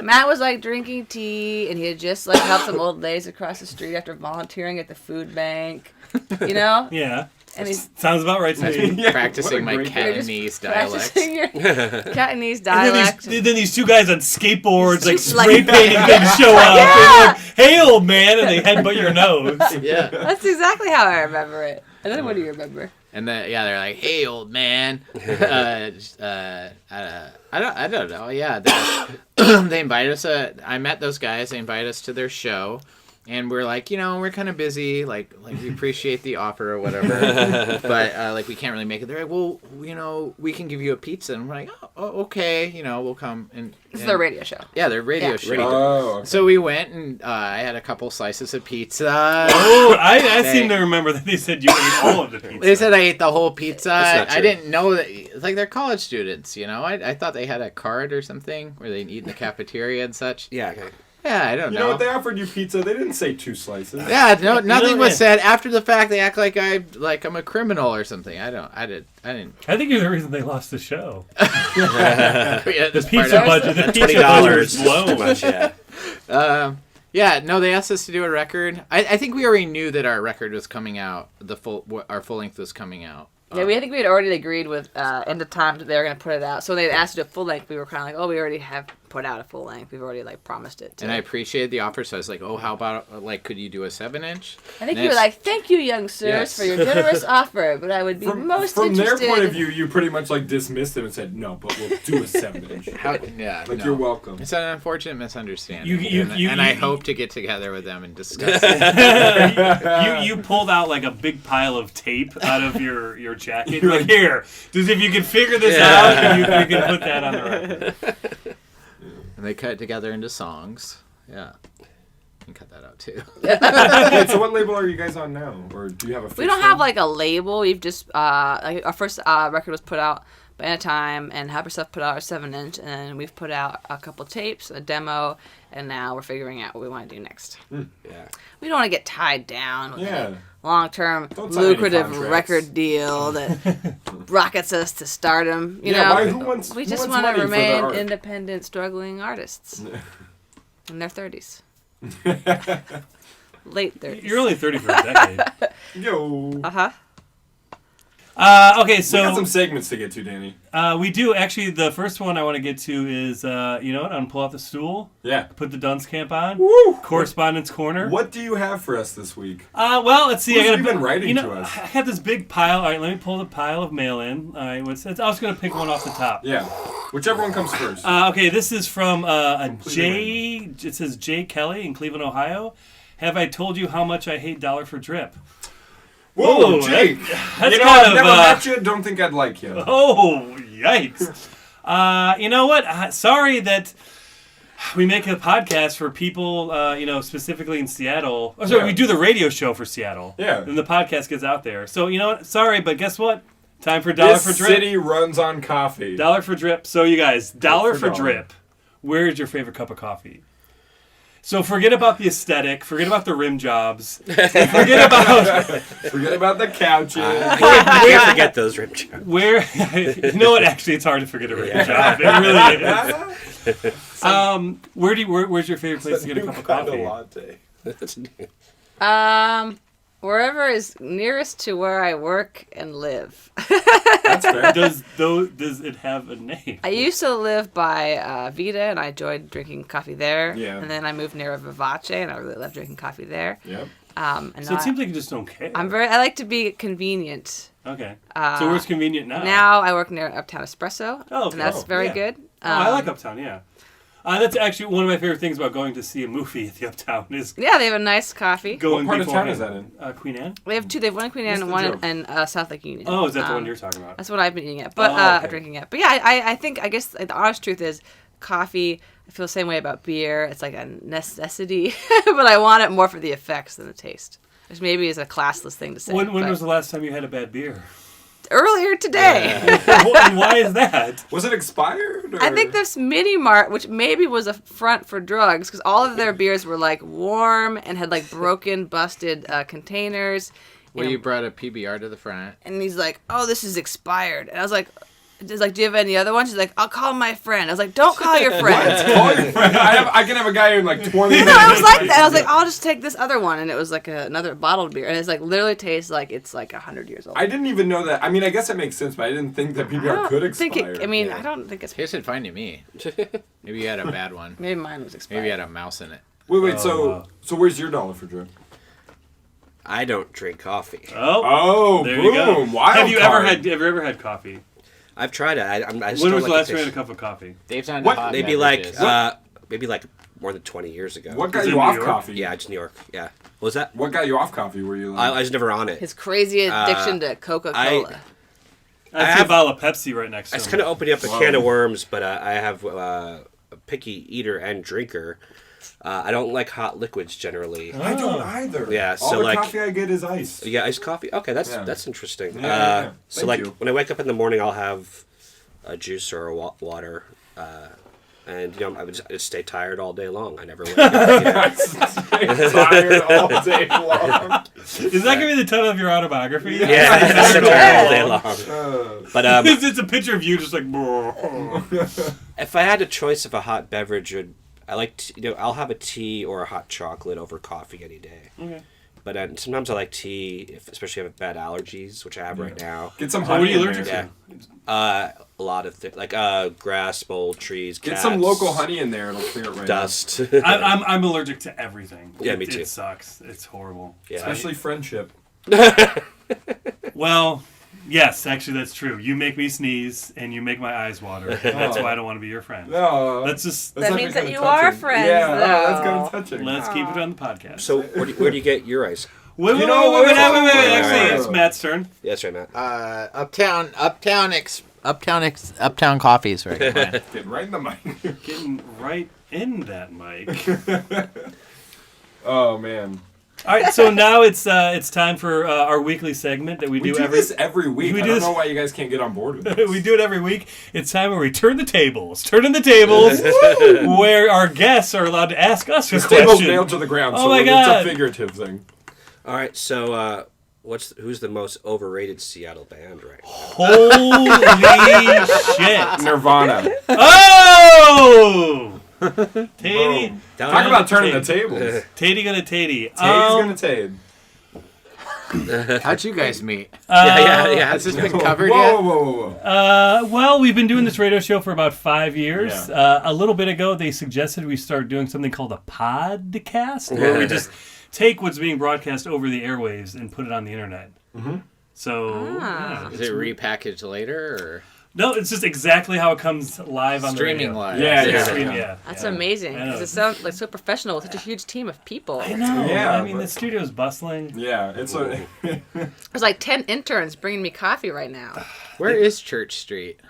Matt was like drinking tea, and he had just like helped some old ladies across the street after volunteering at the food bank, you know. Yeah. And he's Sounds about right to me. Yeah, practicing what a my great You're just Cantonese dialect. practicing your Cantonese And dialect. then these two guys on skateboards, like Like- spray painting things, show up. Yeah. And like, hey, old man, and they headbutt your nose. Yeah. That's exactly how I remember it. And then what do you remember? And then they're like, "Hey, old man." I don't know. Yeah, they invited us. I met those guys. They invited us to their show, and we're like, we're kind of busy. Like we appreciate the offer or whatever, but like we can't really make it. They're like, well, we can give you a pizza, and we're like, oh okay, we'll come and. This is their radio show. Yeah, their radio show. Oh, So we went, and I had a couple slices of pizza. Oh, I seem to remember that they said you ate all of the pizza. They said I ate the whole pizza. That's not I true. didn't know that. It's like they're college students, I thought they had a card or something where they'd eat in the cafeteria and such. Yeah. Okay. Yeah, I don't you know. know what? They offered you pizza. They didn't say 2 slices. Yeah, nothing was yeah. said. After the fact, they act like I'm a criminal or something. I didn't. I think you're the reason they lost the show. Yeah, The this pizza part budget, the pizza budget $20 was too blown. much. Yeah. Yeah, no, they asked us to do a record. I think we already knew that our record was coming out. Our full length was coming out. Yeah, I think we had already agreed with End of Time that they were going to put it out. So when they asked to do a full length, we were kind of like, oh, we already have put out a full length. We've already promised it. And I appreciated the offer, so I was like, oh, how about could you do a 7-inch? I think you were like, thank you, young sirs, Yes. for your generous offer, but I would be most from interested. their point of view, you pretty much dismissed them and said, no, but we'll do a 7-inch. Yeah, no. You're welcome. It's an unfortunate misunderstanding, You- I hope to get together with them and discuss it. you pulled out like a big pile of tape out of your jacket. You're like, here, just if you can figure this out, you can put that on the record. And they cut it together into songs. Yeah. You can cut that out too. Wait, so what label are you guys on now? Or do you have a We don't have a label. We've just our first record was put out by End of Time, and Help Yourself put out our 7-inch, and then we've put out a couple tapes, a demo, and now we're figuring out what we want to do next. Yeah. We don't want to get tied down with Yeah. a long-term, Don't sign any lucrative contracts. record deal that rockets us to stardom. You Yeah, know, why- who wants- we who just wants want to money for their remain art? independent, struggling artists in their 30s, late 30s. You're only 30 for a decade. Yo. Uh-huh. Okay, We got some so segments to get to, Danny. we do actually. The first one I want to get to is you know what? I'm gonna pull out the stool, Yeah. put the dunce camp on. Woo! Correspondence corner. What do you have for us this week? Well, let's see. Who's I got even writing to us? I have this big pile. All right, let me pull the pile of mail in. All right, I was gonna pick one off the top. Yeah. Whichever one comes first. Okay, this is from a J. It says J. Kelly in Cleveland, Ohio. Have I told you how much I hate Dollar for Drip? Whoa, Whoa, Jake. That's you know, kind I've of, never met you. Don't think I'd like you. Oh, yikes. You know what? Sorry that we make a podcast for people, specifically in Seattle. Oh, sorry, Yeah. we do the radio show for Seattle. Yeah. And the podcast gets out there. So, you know what? Sorry, but guess what? Time for Dollar This for Drip. city runs on coffee. Dollar for Drip. So, you guys, Dollar for for dollar. Drip. Where's your favorite cup of coffee? So forget about the aesthetic. Forget about the rim jobs. Forget about the couches. I forget those rim jobs. Where you know what? Actually, it's hard to forget a rim job. It really is. Where's your favorite place to get a cup of coffee? Wherever is nearest to where I work and live. That's fair. Does it have a name? I used to live by Vita, and I enjoyed drinking coffee there. Yeah. And then I moved near Vivace, and I really love drinking coffee there. Yep. And So it seems like you just don't care. I like to be convenient. Okay. So where's convenient now? Now I work near Uptown Espresso. Oh, and that's very good. I like Uptown. Yeah. That's actually one of my favorite things about going to see a movie at the Uptown is Yeah, they have a nice coffee. going What part of town beforehand. is that in? Queen Anne? They have two. They have one in Queen Anne and What's the one in South Lake Union. Oh, is that the one you're talking about? That's what I've been eating at, but Oh, okay. drinking at. But yeah, I guess the honest truth is, coffee. I feel the same way about beer. It's like a necessity, but I want it more for the effects than the taste. Which maybe is a classless thing to say. When but was the last time you had a bad beer? earlier today? And why is that? Was it expired? Or? I think this Mini Mart, which maybe was a front for drugs, because all of their beers were like warm and had like broken, busted containers. Where And- you brought a PBR to the front. And he's like, "Oh, this is expired." And I was like, "Do you have any other ones?" She's like, "I'll call my friend." I was like, "Don't call your friend." Call your friend. I can have a guy in like 20 minutes. I was like that. I was like, "I'll just take this other one," and it was like another bottled beer, and it's like literally tastes like it's like 100 years old. I didn't even know that. I mean, I guess it makes sense, but I didn't think that I PBR don't could expire. think it. I mean, Yeah. I don't think it's. Tasted fine to me. Maybe you had a bad one. Maybe mine was expired. Maybe you had a mouse in it. Wait, Oh, wow. so where's your dollar for drink? I don't drink coffee. Oh, Oh, there boom! you go. Wild Have you card. ever had coffee? I've tried it. I When still was like the last the time you had a taste. cup of coffee? Dave's on What? hot Maybe beverages. like more than 20 years ago. What got Is it you New off York? coffee? Yeah, just New York. Yeah. What was that? What got you off coffee? Were you like? I was never on it. His crazy addiction to Coca-Cola. I see a bottle of Pepsi right next to It's him. kind of opening up a Whoa. can of worms, but I have a picky eater and drinker. I don't like hot liquids generally. I don't either. Yeah, All so the like- coffee I get is ice. Yeah, iced coffee. Okay, that's Yeah. interesting. Yeah. So Thank like you. when I wake up in the morning, I'll have a juice or a water, and I would just stay tired all day long. I never wake up. I stay tired all day long. Is that going to be the title of your autobiography? Yeah, I sit tired all day long. But It's just a picture of you just like... if I had a choice of a hot beverage, I like I'll have a tea or a hot chocolate over coffee any day. Okay. But sometimes I like tea, especially if I have bad allergies, which I have right now. Get some What are honey you in allergic there. Yeah. A lot of things like grass, mold, trees, Get cats, some local honey in there. It'll clear it right dust. I'm allergic to everything. Yeah, me too. It sucks. It's horrible. Yeah. now. Especially friendship. Well, yes, actually that's true. You make me sneeze and you make my eyes water. And that's why I don't want to be your friend. No. Let's just that's That actually means that kinda you are touching. friends, Yeah, no, that's kind though. of touching. let's keep it on the podcast. So where do you get your ice? Wait. wait. Actually, it's Matt's turn. Yeah, that's right, Matt. Uptown coffees right now. Get right in the mic. Getting right in that mic. Oh man. All right, so now it's time for our weekly segment that we We do do every. this every week. we I do don't this- know why you guys can't get on board with this. We do it every week. It's time where we turn the tables. Turning the tables, where our guests are allowed to ask us a This table's question. nailed to the ground, Oh so my it's God. a figurative thing. All right, so who's the most overrated Seattle band right now? Holy shit! Nirvana. Oh! Tatey. Boom. Talk about turning the tables. Tatey gonna Tatey. Tate's gonna Tade. How'd you guys meet? Yeah. Has this been covered Whoa, yet? whoa. Well, we've been doing this radio show for about 5 years. Yeah. A little bit ago, they suggested we start doing something called a podcast, where we just take what's being broadcast over the airwaves and put it on the internet. Mm-hmm. So, yeah, Is it repackaged later or no, it's just exactly how it comes live on streaming the radio. live? Yeah. That's amazing. I know. Because it sounds like so professional with such a huge team of people. I know. Yeah, I mean, but- the studio's bustling. Yeah, it's a. There's like 10 interns bringing me coffee right now. Where is Church Street?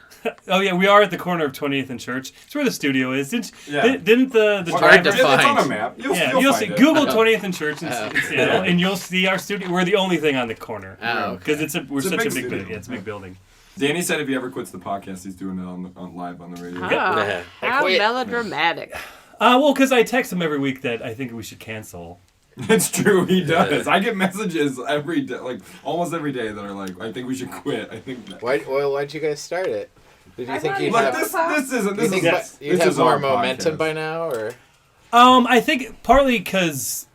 Oh yeah, we are at the corner of 20th and Church. It's where the studio is. Didn't the hard to driver? It's on find. a map. You'll You'll find see. it. Google 20th and Church in Seattle, and you'll see our studio. We're the only thing on the corner Oh, because we're It's a such big a big studio. building. Yeah, it's a big building. Danny said if he ever quits the podcast, he's doing it on live on the radio. Oh, how quit. melodramatic. Well, because I text him every week that I think we should cancel. It's true, he does. I get messages every day, like almost every day, that are like, "I think we should quit." I think. Why'd you guys start it? Did you think you'd Look, have? this isn't. This You is. think you'd This have is more our momentum podcast. by now, or? I think partly because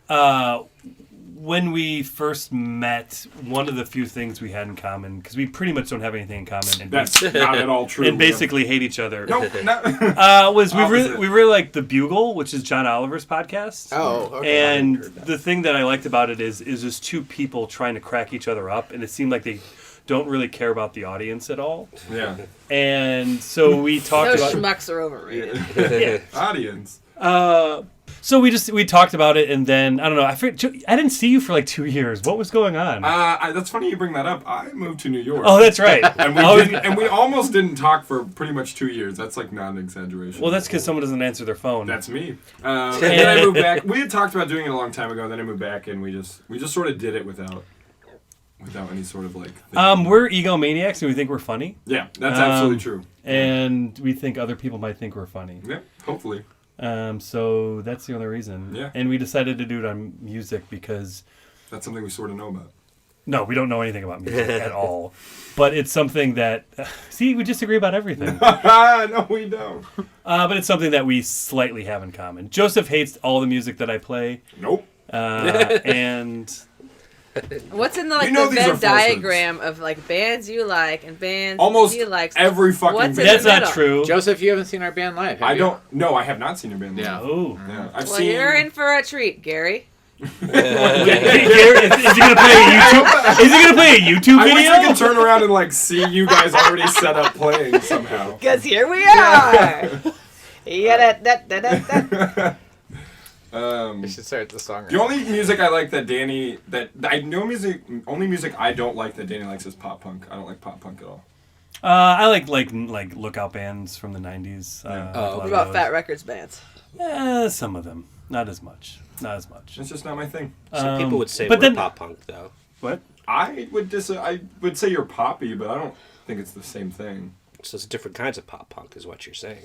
when we first met, one of the few things we had in common, because we pretty much don't have anything in common, and That's not at all true. and basically hate each other. No, not. Was we Opposite. really like The Bugle, which is John Oliver's podcast. Oh, okay. And the thing that I liked about it is just two people trying to crack each other up, and it seemed like they don't really care about the audience at all. Yeah. And so we talked Those about schmucks are overrated. Audience. so we talked about it, and then I don't know. I didn't see you for like 2 years. What was going on? That's funny you bring that up. I moved to New York. Oh, that's right. and we almost didn't talk for pretty much 2 years. That's like not an exaggeration. Well, that's because someone doesn't answer their phone. That's me. And then I moved back. We had talked about doing it a long time ago. Then I moved back, and we just sort of did it without any sort of like. We're egomaniacs, and we think we're funny. Yeah, that's absolutely true. And we think other people might think we're funny. Yeah, hopefully. So that's the only reason. Yeah. And we decided to do it on music because That's something we sort of know about. no, we don't know anything about music at all. But it's something that see, we disagree about everything. No, we don't. But it's something that we slightly have in common. Joseph hates all the music that I play, Nope. and What's in the You know the these are Venn falsehoods. diagram of like bands you like and bands Almost he likes? every fucking What's band. in that's the not middle? true. Joseph, you haven't seen our band live. Have I you? don't. No, I have not seen your band. Yeah. Oh. Yeah, I've Well, seen. you're in for a treat, Gary. Is he gonna play a YouTube? Is he gonna play a YouTube I wish video? I could turn around and like see you guys already set up playing somehow. Because here we are. Yeah, We should start the song. The only music I like that Danny only music I don't like that Danny likes is pop punk. I don't like pop punk at all. I like lookout bands from the '90s. What about Fat Records bands? Some of them, not as much. It's just not my thing. Some people would say but we're then- pop punk, though. What? I would say you're poppy, but I don't think it's the same thing. So it's different kinds of pop punk, is what you're saying.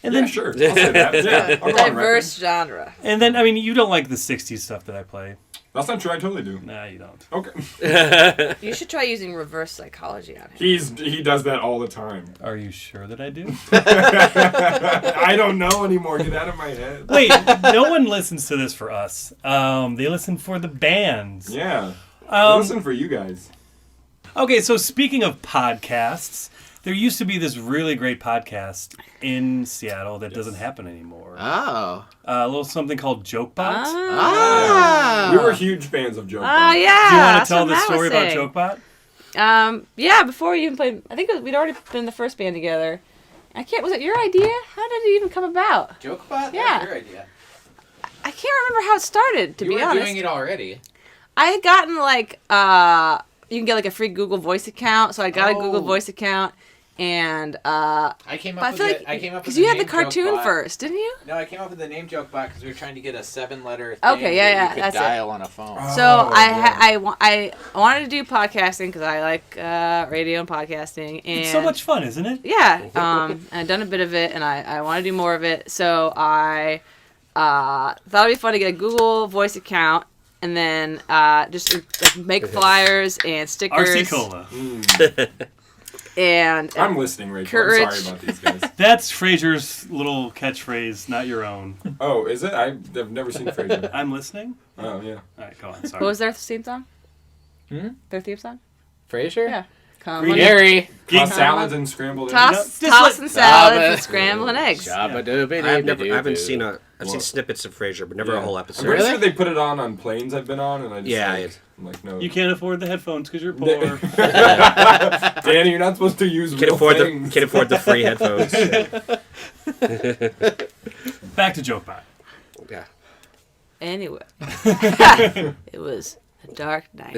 And Yeah, then sure. I'll say that. Yeah, I'll go on record. Diverse genre. And then, I mean, you don't like the 60s stuff that I play. That's not true. I totally do. Nah, you don't. Okay. You should try using reverse psychology on him. He does that all the time. Are you sure that I do? I don't know anymore. Get out of my head. Wait, no one listens to this for us. They listen for the bands. Yeah. I listen for you guys. Okay, so speaking of podcasts, there used to be this really great podcast in Seattle that doesn't happen anymore. Oh. A little something called Jokebot. Ah. We were huge fans of Joe. Oh, yeah. Do you want that's to tell what the Matt story was about saying. Jokebot? Yeah, before we even played, I think we'd already been in the first band together. Was it your idea? How did it even come about? Jokebot? Yeah. That's your idea. I can't remember how it started, to You be were honest. doing it already. I had gotten you can get like a free Google Voice account, so I got a Google Voice account, and I came up I with feel it. like I came up with because you had the name cartoon Jokebot. first, didn't you? No, I came up with the name Jokebot because we were trying to get a 7-letter thing Okay, yeah, that yeah, you could that's it. dial on a phone. So I wanted to do podcasting because I like radio and podcasting, and It's so much fun, isn't it? yeah, and I've done a bit of it, and I want to do more of it. So I thought it'd be fun to get a Google Voice account, and then just make flyers and stickers. RC Cola. And I'm listening, Rachel. Courage. I'm sorry about these guys. That's Frasier's little catchphrase, not your own. Oh, is it? I've never seen Frasier. I'm listening? Oh, yeah. All right, go on. Sorry. what was their theme song? Their theme song? Frasier? Yeah. Come Green on. Gary. Toss salads and scrambled eggs. Toss Just and salad with scrambled eggs. I haven't seen I've seen snippets of Frasier, but never a whole I'm episode. pretty sure they put it on planes I've been on, and I just Yeah, I'm like, no. You can't afford the headphones because you're poor. Danny, you're not supposed to use Can't real afford things. the free headphones. Back to Jokebot. Yeah. Anyway. It was A dark night.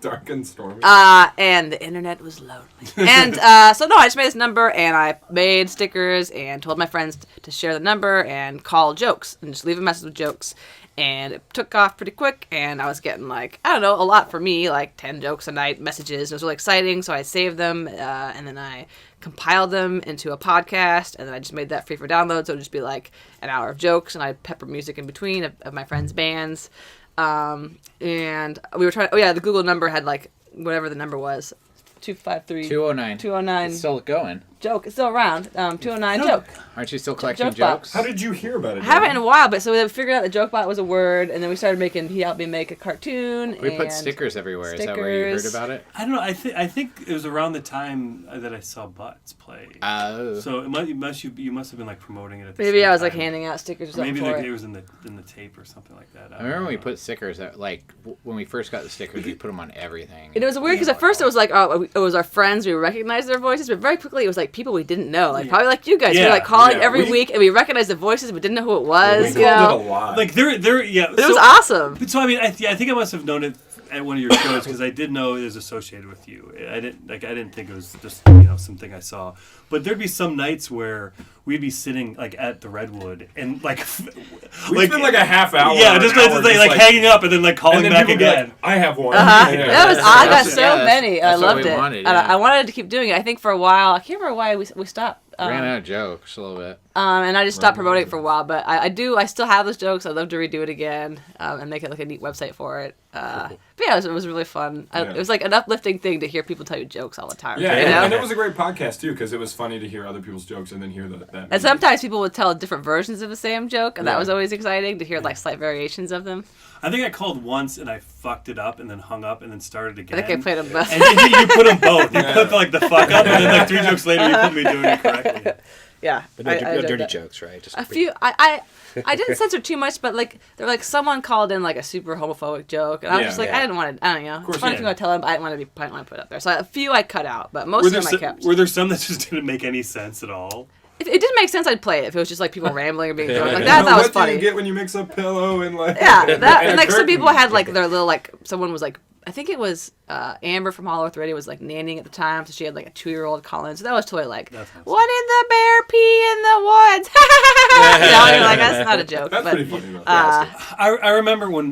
Dark and stormy. And the internet was lonely. And so no, I just made this number and I made stickers and told my friends to share the number and call jokes and just leave a message with jokes. And it took off pretty quick, and I was getting, like, I don't know, a lot for me, like 10 jokes a night, messages. It was really exciting, so I saved them, and then I compiled them into a podcast, and then I just made that free for download, so it would just be, like, an hour of jokes, and I'd pepper music in between of my friends' bands. And we were trying, the Google number had, like, whatever the number was, 253... 209. 209. It's still going. Joke. It's still around. 209 joke. Aren't you still collecting Joke jokes? box. How did you hear about it? I haven't in a while, but so we figured out the joke bot was a word, and then we started making. He helped me make a cartoon. We put stickers everywhere. Is that where you heard about it? I don't know. I think it was around the time that I saw Butts play. Oh. So you must have been like promoting it. At the Maybe same I was like time. handing out stickers or Or something maybe for it it. was in the tape or something like that. I remember when we put stickers that, like, when we first got the stickers, we put them on everything. And it was weird because at first it was like, it was our friends. We recognized their voices, but very quickly it was like people we didn't know, like probably like you guys. We were like calling every week, and we recognized the voices, but didn't know who it was. We called it a lot. Like they're It was awesome. So I mean, I think I must have known it at one of your shows because I did know it was associated with you. I didn't think it was just something I saw. But there'd be some nights where we'd be sitting like at the Redwood and like we spent like a half hour. Yeah, just hanging up and then like calling then back again. Like, I have one. That was I got so many. I that's what loved we it. wanted, And I wanted to keep doing it. I think for a while. I can't remember why we stopped. Ran out of jokes a little bit. And I just stopped promoting it for a while, but I still have those jokes. I'd love to redo it again and make it like a neat website for it. But yeah, it was really fun. It was like an uplifting thing to hear people tell you jokes all the time. Yeah, you know? and it was a great podcast too because it was funny to hear other people's jokes and then hear that. And sometimes people would tell different versions of the same joke, and that was always exciting to hear like slight variations of them. I think I called once and I fucked it up and then hung up and then started again. I think I played them both. And you put them both. You put like the fuck up and then like 3 jokes later you put me doing it correctly. Yeah, But no dirty jokes, right? Just a few. I didn't censor too much, but like they're like someone called in like a super homophobic joke, and I was just like, I didn't want to. I don't know. It's funny if you want to tell them, but I didn't want to put up there. So a few I cut out, but most of them I kept. Were there some that just didn't make any sense at all? If it didn't make sense, I'd play it. If it was just like people rambling or being drunk like that, that was funny. What do you get when you mix up pillow and like? Yeah, and like some people had like their little like someone was like. I think it was Amber from Hollow Earth Radio was like nannying at the time, so she had like a 2-year-old call in. So that was totally like, what did the bear pee in the woods? You're like, that's not a joke. That's but, pretty funny though. I remember when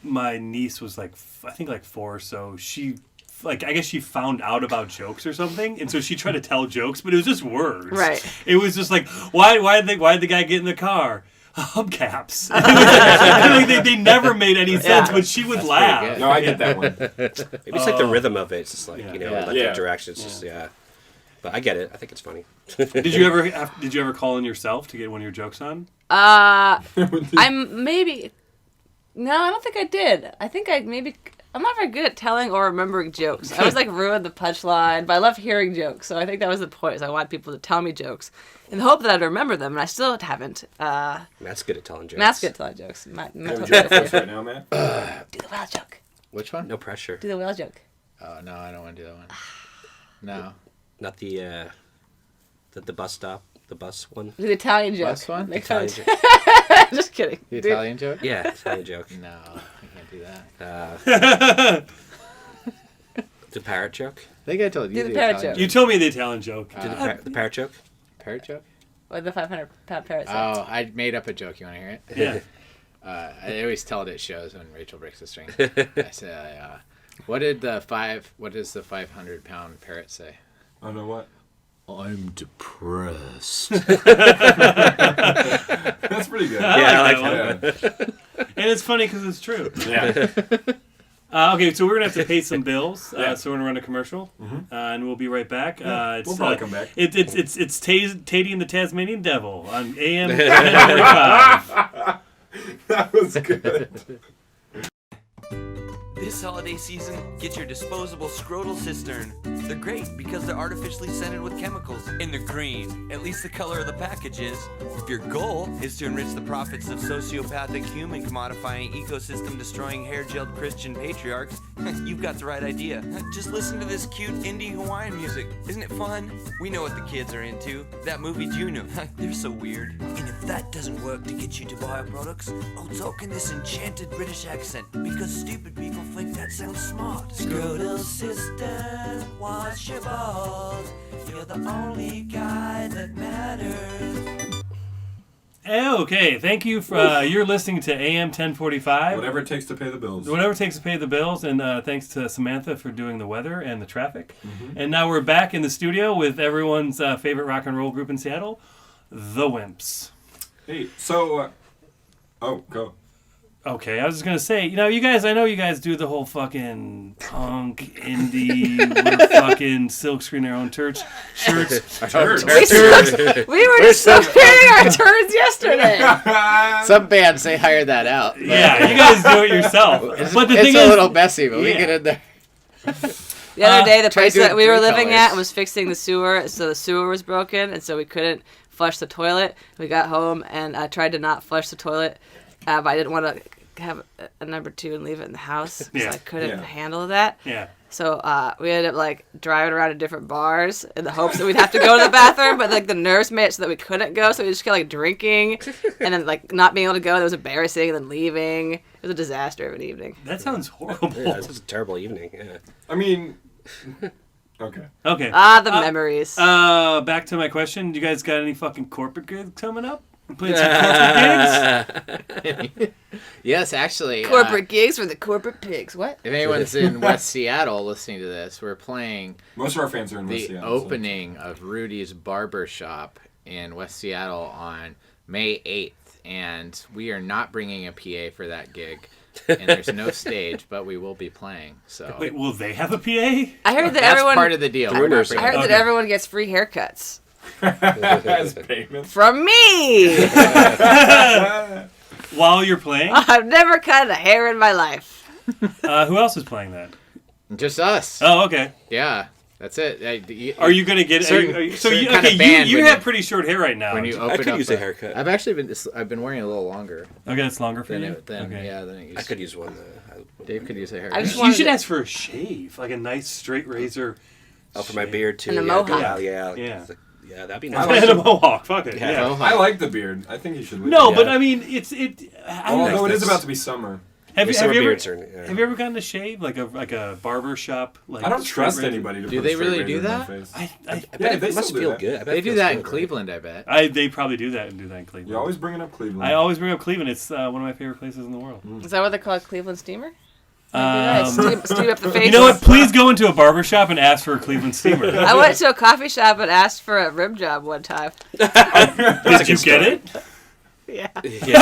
my niece was like, I think like 4 or so, she like I guess she found out about jokes or something, and so she tried to tell jokes, but it was just words. Right. It was just like, why did the guy get in the car? Hubcaps. I mean, they never made any sense, but she would laugh. No, I get that one. Maybe it's like the rhythm of it. It's just like like the Yeah. interaction. It's just But I get it. I think it's funny. Did you ever call in yourself to get one of your jokes on? I'm maybe. No, I don't think I did. I think I'm not very good at telling or remembering jokes. I was like ruined the punchline, but I love hearing jokes. So I think that was the point. Is I wanted people to tell me jokes in the hope that I'd remember them, and I still haven't. Matt's good at telling jokes. Matt's good at telling jokes. Have you got a right now, Matt? Do the whale joke. Which one? No pressure. Do the whale joke. Oh, no, I don't want to do that one. No. Not the bus stop. The bus one. Do the Italian joke. Last one? Make Italian fun. joke. Just kidding. The Do- Italian joke? Yeah, Italian joke. No, I can't do that. You The parrot joke. I think I told you Do the the parrot Italian joke. told me the Italian joke. The parrot joke. Parrot joke? Or the 500-pound parrot. Oh, I made up a joke. You want to hear it? Yeah. I always tell it at shows when Rachel breaks the string. I say, what does the 500-pound parrot say? I don't know what. I'm depressed. That's pretty good. I like that one. And it's funny because it's true. Yeah. Okay, so we're going to have to pay some bills. So we're going to run a commercial, and we'll be right back. We'll probably come back. It's Tatey and the Tasmanian Devil on AM 1045. That was good. This holiday season, get your disposable scrotal cistern. They're great because they're artificially scented with chemicals, and they're green, at least the color of the package is. If your goal is to enrich the profits of sociopathic, human-commodifying, ecosystem-destroying, hair-gelled Christian patriarchs, you've got the right idea. Just listen to this cute indie Hawaiian music. Isn't it fun? We know what the kids are into. That movie Juno, they're so weird. And if that doesn't work to get you to buy our products, I'll talk in this enchanted British accent, because stupid people think that sounds smart. Scrotal sister, wash your balls. You're the only guy that matters. Okay, thank you for you're listening to AM 1045. Whatever it takes to pay the bills. Whatever it takes to pay the bills, and thanks to Samantha for doing the weather and the traffic. And now we're back in the studio with everyone's favorite rock and roll group in Seattle, the Wimps. Hey, so, go. Okay, I was just going to say, you guys, I know you guys do the whole fucking punk, indie, we're fucking silkscreen our own shirts. We were just silkscreening our turds yesterday. Some bands, they hire that out. Yeah, you guys do it yourself. But the thing it's a little messy, but we get in there. The other day, the place that we were three living colors. at was fixing the sewer, so the sewer was broken, and so we couldn't flush the toilet. We got home, and I tried to not flush the toilet, but I didn't want to have a number 2 and leave it in the house, because I couldn't handle that. Yeah. So we ended up driving around to different bars in the hopes that we'd have to go to the bathroom, but the nurse made it so that we couldn't go, so we just kept drinking, and then not being able to go. That was embarrassing, and then leaving. It was a disaster of an evening. That sounds horrible. Yeah, this is a terrible evening. Yeah. I mean, okay. The memories. Back to my question. You guys got any fucking corporate gigs coming up? Playing some corporate gigs? Yes, actually. Corporate gigs for the corporate pigs. What? If anyone's in West Seattle listening to this, we're playing Most of our fans are in West the Seattle. opening of Rudy's Barber Shop in West Seattle on May 8th. And we are not bringing a PA for that gig. And there's no stage, but we will be playing. So Wait, will they have a PA? I heard that that's everyone. part of the deal. We're not bringing I heard it. that everyone gets free haircuts As payment. from me. While you're playing? I've never cut a hair in my life. Who else is playing that? Just us. Oh, okay. Yeah, that's it. Are you going to get... Certain- you certain kind of you band when have you- pretty short hair right now. when you I open could up use a haircut. I've been wearing it a little longer Okay, it's longer for than you? it, than Okay. yeah than it used. I could use one. Dave could use a I haircut. just You wanted should to- ask for a shave, like a nice straight razor. Oh, for my beard too. And a yeah, mohawk. Yeah. Yeah. Yeah, that'd be I nice. like And a the- mohawk, fuck it. Yeah. Yeah. I like the beard. I think he should. No, yeah. but I mean, Although it is about to be summer. Have you Summer ever beards are- yeah. have you ever gotten to shave like a barber shop? Like I don't straight trust razor? anybody to Do put they a straight really razor do in my that? face. I I bet Yeah, it they must still do feel that. good. I bet They it do feels that in good, right? Cleveland, I bet. they probably do that in Cleveland. You're always bringing up Cleveland. I always bring up Cleveland. It's one of my favorite places in the world. Is that what they call a Cleveland steamer? Steam up the face. You know what? Please go into a barber shop and ask for a Cleveland steamer. I went to a coffee shop and asked for a rim job one time. Did you get it? Yeah. Yeah.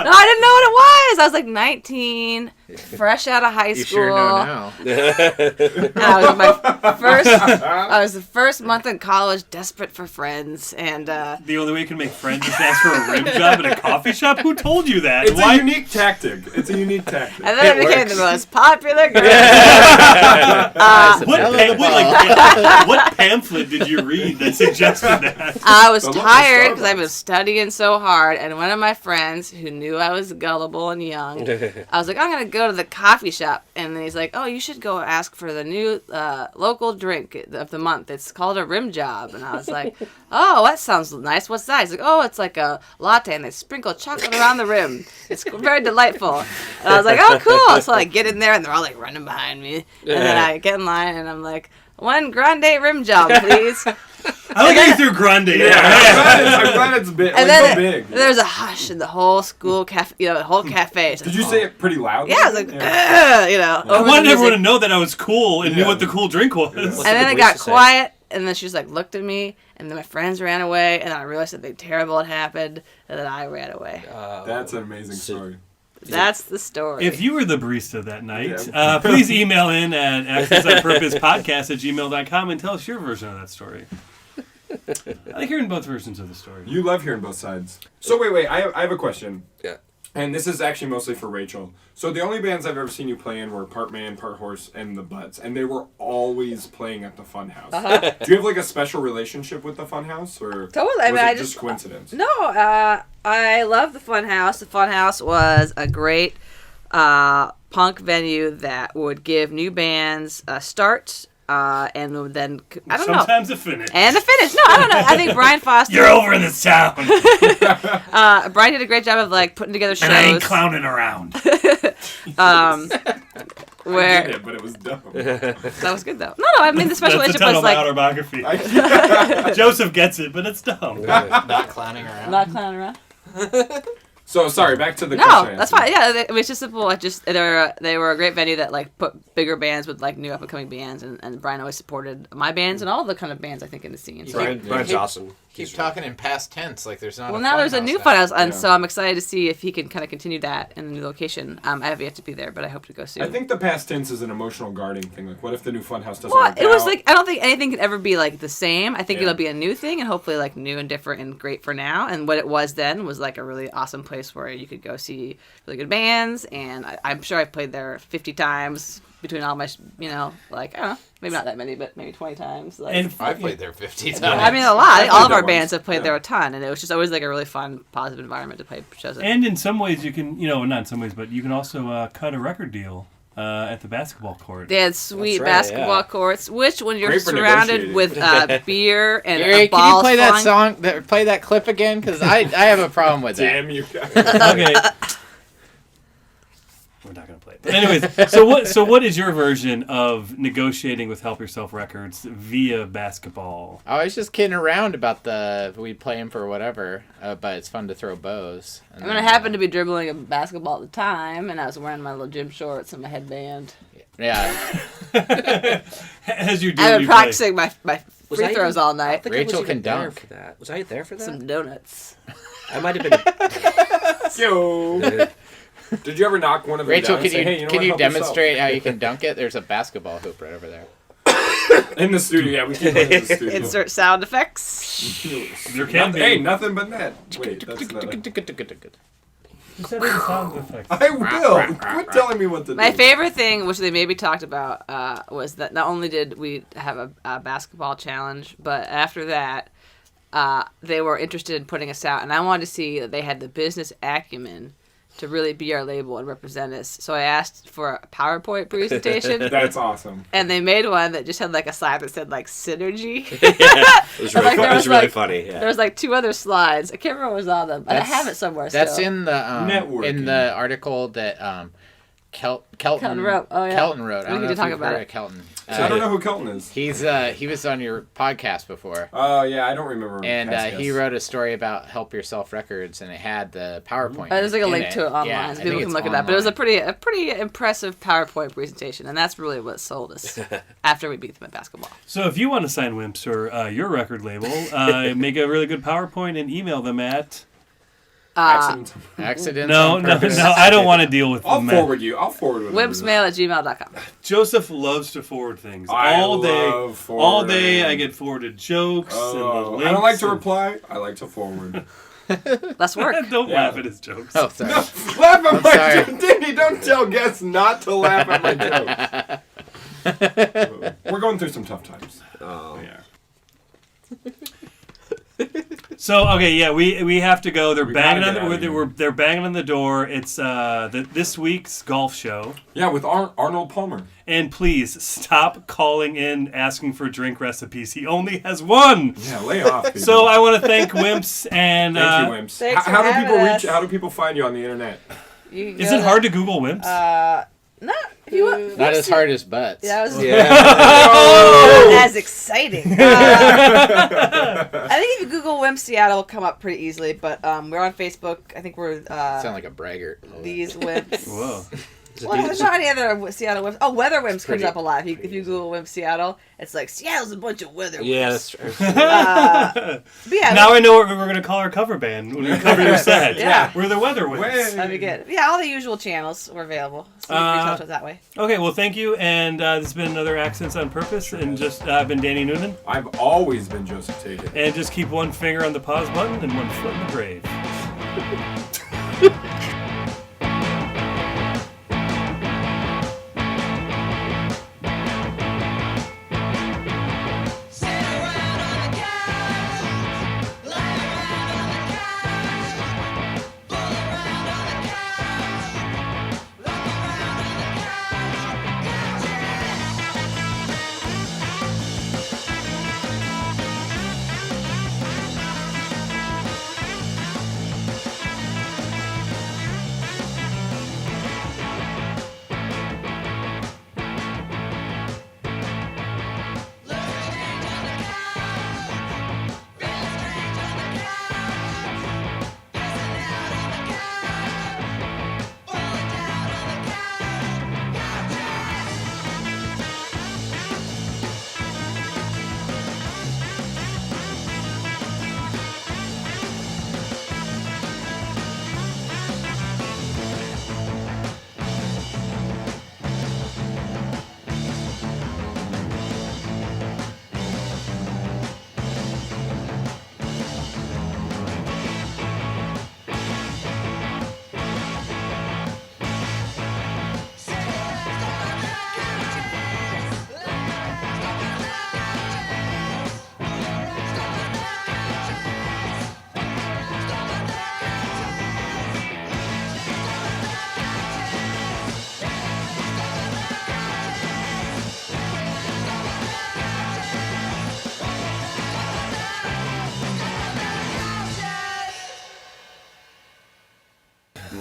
No, I didn't know what it was. I was like 19, fresh out of high You school. sure know now. And I was the first month in college, desperate for friends, and The only way you can make friends is to ask for a rim job at a coffee shop? Who told you that? It's a unique tactic. It's a unique tactic. and then I became the most popular girl. What pamphlet did you read that suggested that? I was The local tired because I've been Starbucks. studying so hard, and one of my friends who knew I was gullible and young, I was like, I'm going to go to the coffee shop. And then he's like, oh, you should go ask for the new local drink of the month. It's called a rim job. And I was like, oh, that sounds nice. What's that? He's like, oh, it's like a latte, and they sprinkle chocolate around the rim. It's very delightful. And I was like, oh, cool. So I get in there, and they're all like running behind me. And then I get in line, and I'm like, one grande rim job, please. I like how you threw grande. I'm glad it's big. And Like, then so big. there's a hush in the whole school cafe, the whole cafe. Did you say it pretty loud? Yeah, I was like, "Ugh," I over wanted the everyone to music. know that I was cool and knew Yeah. what the cool drink was. And What's then the it got barista say? quiet, and then she just looked at me, and then my friends ran away, and then I realized something terrible had happened, and then I ran away. That's an amazing story. That's the story. If you were the barista that night, Yeah. please email in at accentsonpurposepodcast@gmail.com and tell us your version of that story. I like hearing both versions of the story. You love hearing both sides. So wait, I have a question. Yeah. And this is actually mostly for Rachel. So the only bands I've ever seen you play in were Part Man, Part Horse, and the Butts. And they were always playing at the Funhouse. Do you have like a special relationship with the Funhouse? Or Totally. was it just coincidence? No, I love the Funhouse. The Funhouse was a great punk venue that would give new bands a start. And then I don't know. Sometimes a finish. And a finish. No, I don't know. I think Brian Foster. You're over in this town. Brian did a great job of like putting together shows. And I ain't clowning around. Where I did it, but it was dumb. that was good though. No, I mean the special That's the relationship title was of my like autobiography. Joseph gets it, but it's dumb. Not clowning around. not clowning around. So sorry, back to the No, question. that's fine. Yeah, it was just simple. They were a great venue that like put bigger bands with like new up and coming bands, and Brian always supported my bands and all the kind of bands I think in the scene. So, Brian's awesome. Keep talking in past tense like there's not. well, a now there's a Funhouse new now. Funhouse, and Yeah. so I'm excited to see if he can kind of continue that in the new location. I have yet to be there, but I hope to go soon. I think the past tense is an emotional guarding thing. Like, what if the new Funhouse doesn't Well, work it was out? like I don't think anything can ever be like the same. I think Yeah. it'll be a new thing, and hopefully like new and different and great for now. And what it was then was like a really awesome place where you could go see really good bands. And I'm sure I played there 50 times between all my, like I don't know, maybe not that many, but maybe 20 times. Like, And I played there 50 times. I mean, a lot. I All of played our there bands once. have played Yeah. there a ton, and it was just always like a really fun, positive environment to play shows in. And in some ways, you can, not in some ways, but you can also cut a record deal at the basketball court. They had sweet That's right, basketball yeah. courts, which when you're Great for surrounded with beer and Gary, can you balls play that flying- song? Play that clip again? Because I have a problem with that. Damn you guys. Okay. We're not going to play it. But anyways, so what is your version of negotiating with Help Yourself Records via basketball? I was just kidding around about we'd play him for whatever, but it's fun to throw bows. I mean, I happened to be dribbling a basketball at the time, and I was wearing my little gym shorts and my headband. Yeah, As you do, I've when been you practicing my Was free I throws even- all I night. think I Rachel was even can there dunk. for that. Was I there for that? Some donuts. I might have been. Yo. Did you ever knock one of them Rachel, down can and say, you hey, you know can what, you help yourself? demonstrate how you can dunk it? There's a basketball hoop right over there. In the studio, yeah, we keep it in the studio. Insert sound effects. There can be. Hey, nothing but net. Wait, that's not a... You said it was sound effects. I will. Quit telling me what to do. My favorite thing, which they maybe talked about, was that not only did we have a basketball challenge, but after that, they were interested in putting us out, and I wanted to see that they had the business acumen to really be our label and represent us. So I asked for a PowerPoint presentation. That's awesome. And they made one that just had like a slide that said like synergy. It was really, Like, fun. there It was was, really like- funny. Yeah. There was like 2 other slides. I can't remember what was on them, but I have it somewhere. That's still. in the Networking. in the article that Kelton wrote. Oh, yeah. Kelton wrote. We I don't can know if talk you've about heard it. of Kelton. I don't know who Kelton is. He was on your podcast before. Oh, yeah, I don't remember. And past he guests. wrote a story about Help Yourself Records, and it had the PowerPoint. There's like a in link to it online, Yeah, so I people think can it's look it up. But it was a online. pretty impressive PowerPoint presentation, and that's really what sold us after we beat them at basketball. So if you want to sign Wimps or your record label, make a really good PowerPoint and email them at... Accidents. Accidents. No, on no, purpose. I don't want to deal with I'll them. forward you. I'll forward it. Wimpsmail@gmail.com. Joseph loves to forward things I all day. love forwarding. All day I get forwarded jokes and the Oh, links. I don't like to and- reply. I like to forward. Less work. Don't Yeah. laugh at his jokes. Oh, sorry. Laugh at my sorry. joke. Danny, don't tell guests not to laugh at my jokes. We're going through some tough times. Oh. Yeah. So okay, yeah, we have to go. They're We banging gotta on get out of here. they're banging on the door. It's this week's golf show. Yeah, with Arnold Palmer. And please stop calling in asking for drink recipes. He only has one. Yeah, lay off. People. So I want to thank Wimps and Thank you, Wimps. Thanks for How do having people us. reach? How do people find you on the internet? You can is go it hard to Google Wimps? No, if you want. Not as hard as butts. Yeah, that was Yeah. not as exciting. I think if you Google Wimp Seattle, it'll come up pretty easily. But we're on Facebook. I think we're Sound like a braggart. these Wimps. Whoa. Well, there's not any other Seattle Wimps. Oh, Weather Wimps comes Pretty- up a lot. If you Google Wimp Seattle, it's like Seattle's a bunch of weather. Yeah, Wimps. that's true. But yeah, Now I know what we're going to call our cover band when we cover your set. Yeah. We're the Weather Wimps. Way. that'd be good. Yeah, all the usual channels are available. So you can reach out to us that way. Okay, well, thank you. And this has been another Accents on Purpose. And just I've been Danny Noonan. I've always been Joseph Tate. And just keep one finger on the pause button and one foot in the grave.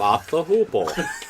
Mop the hoople.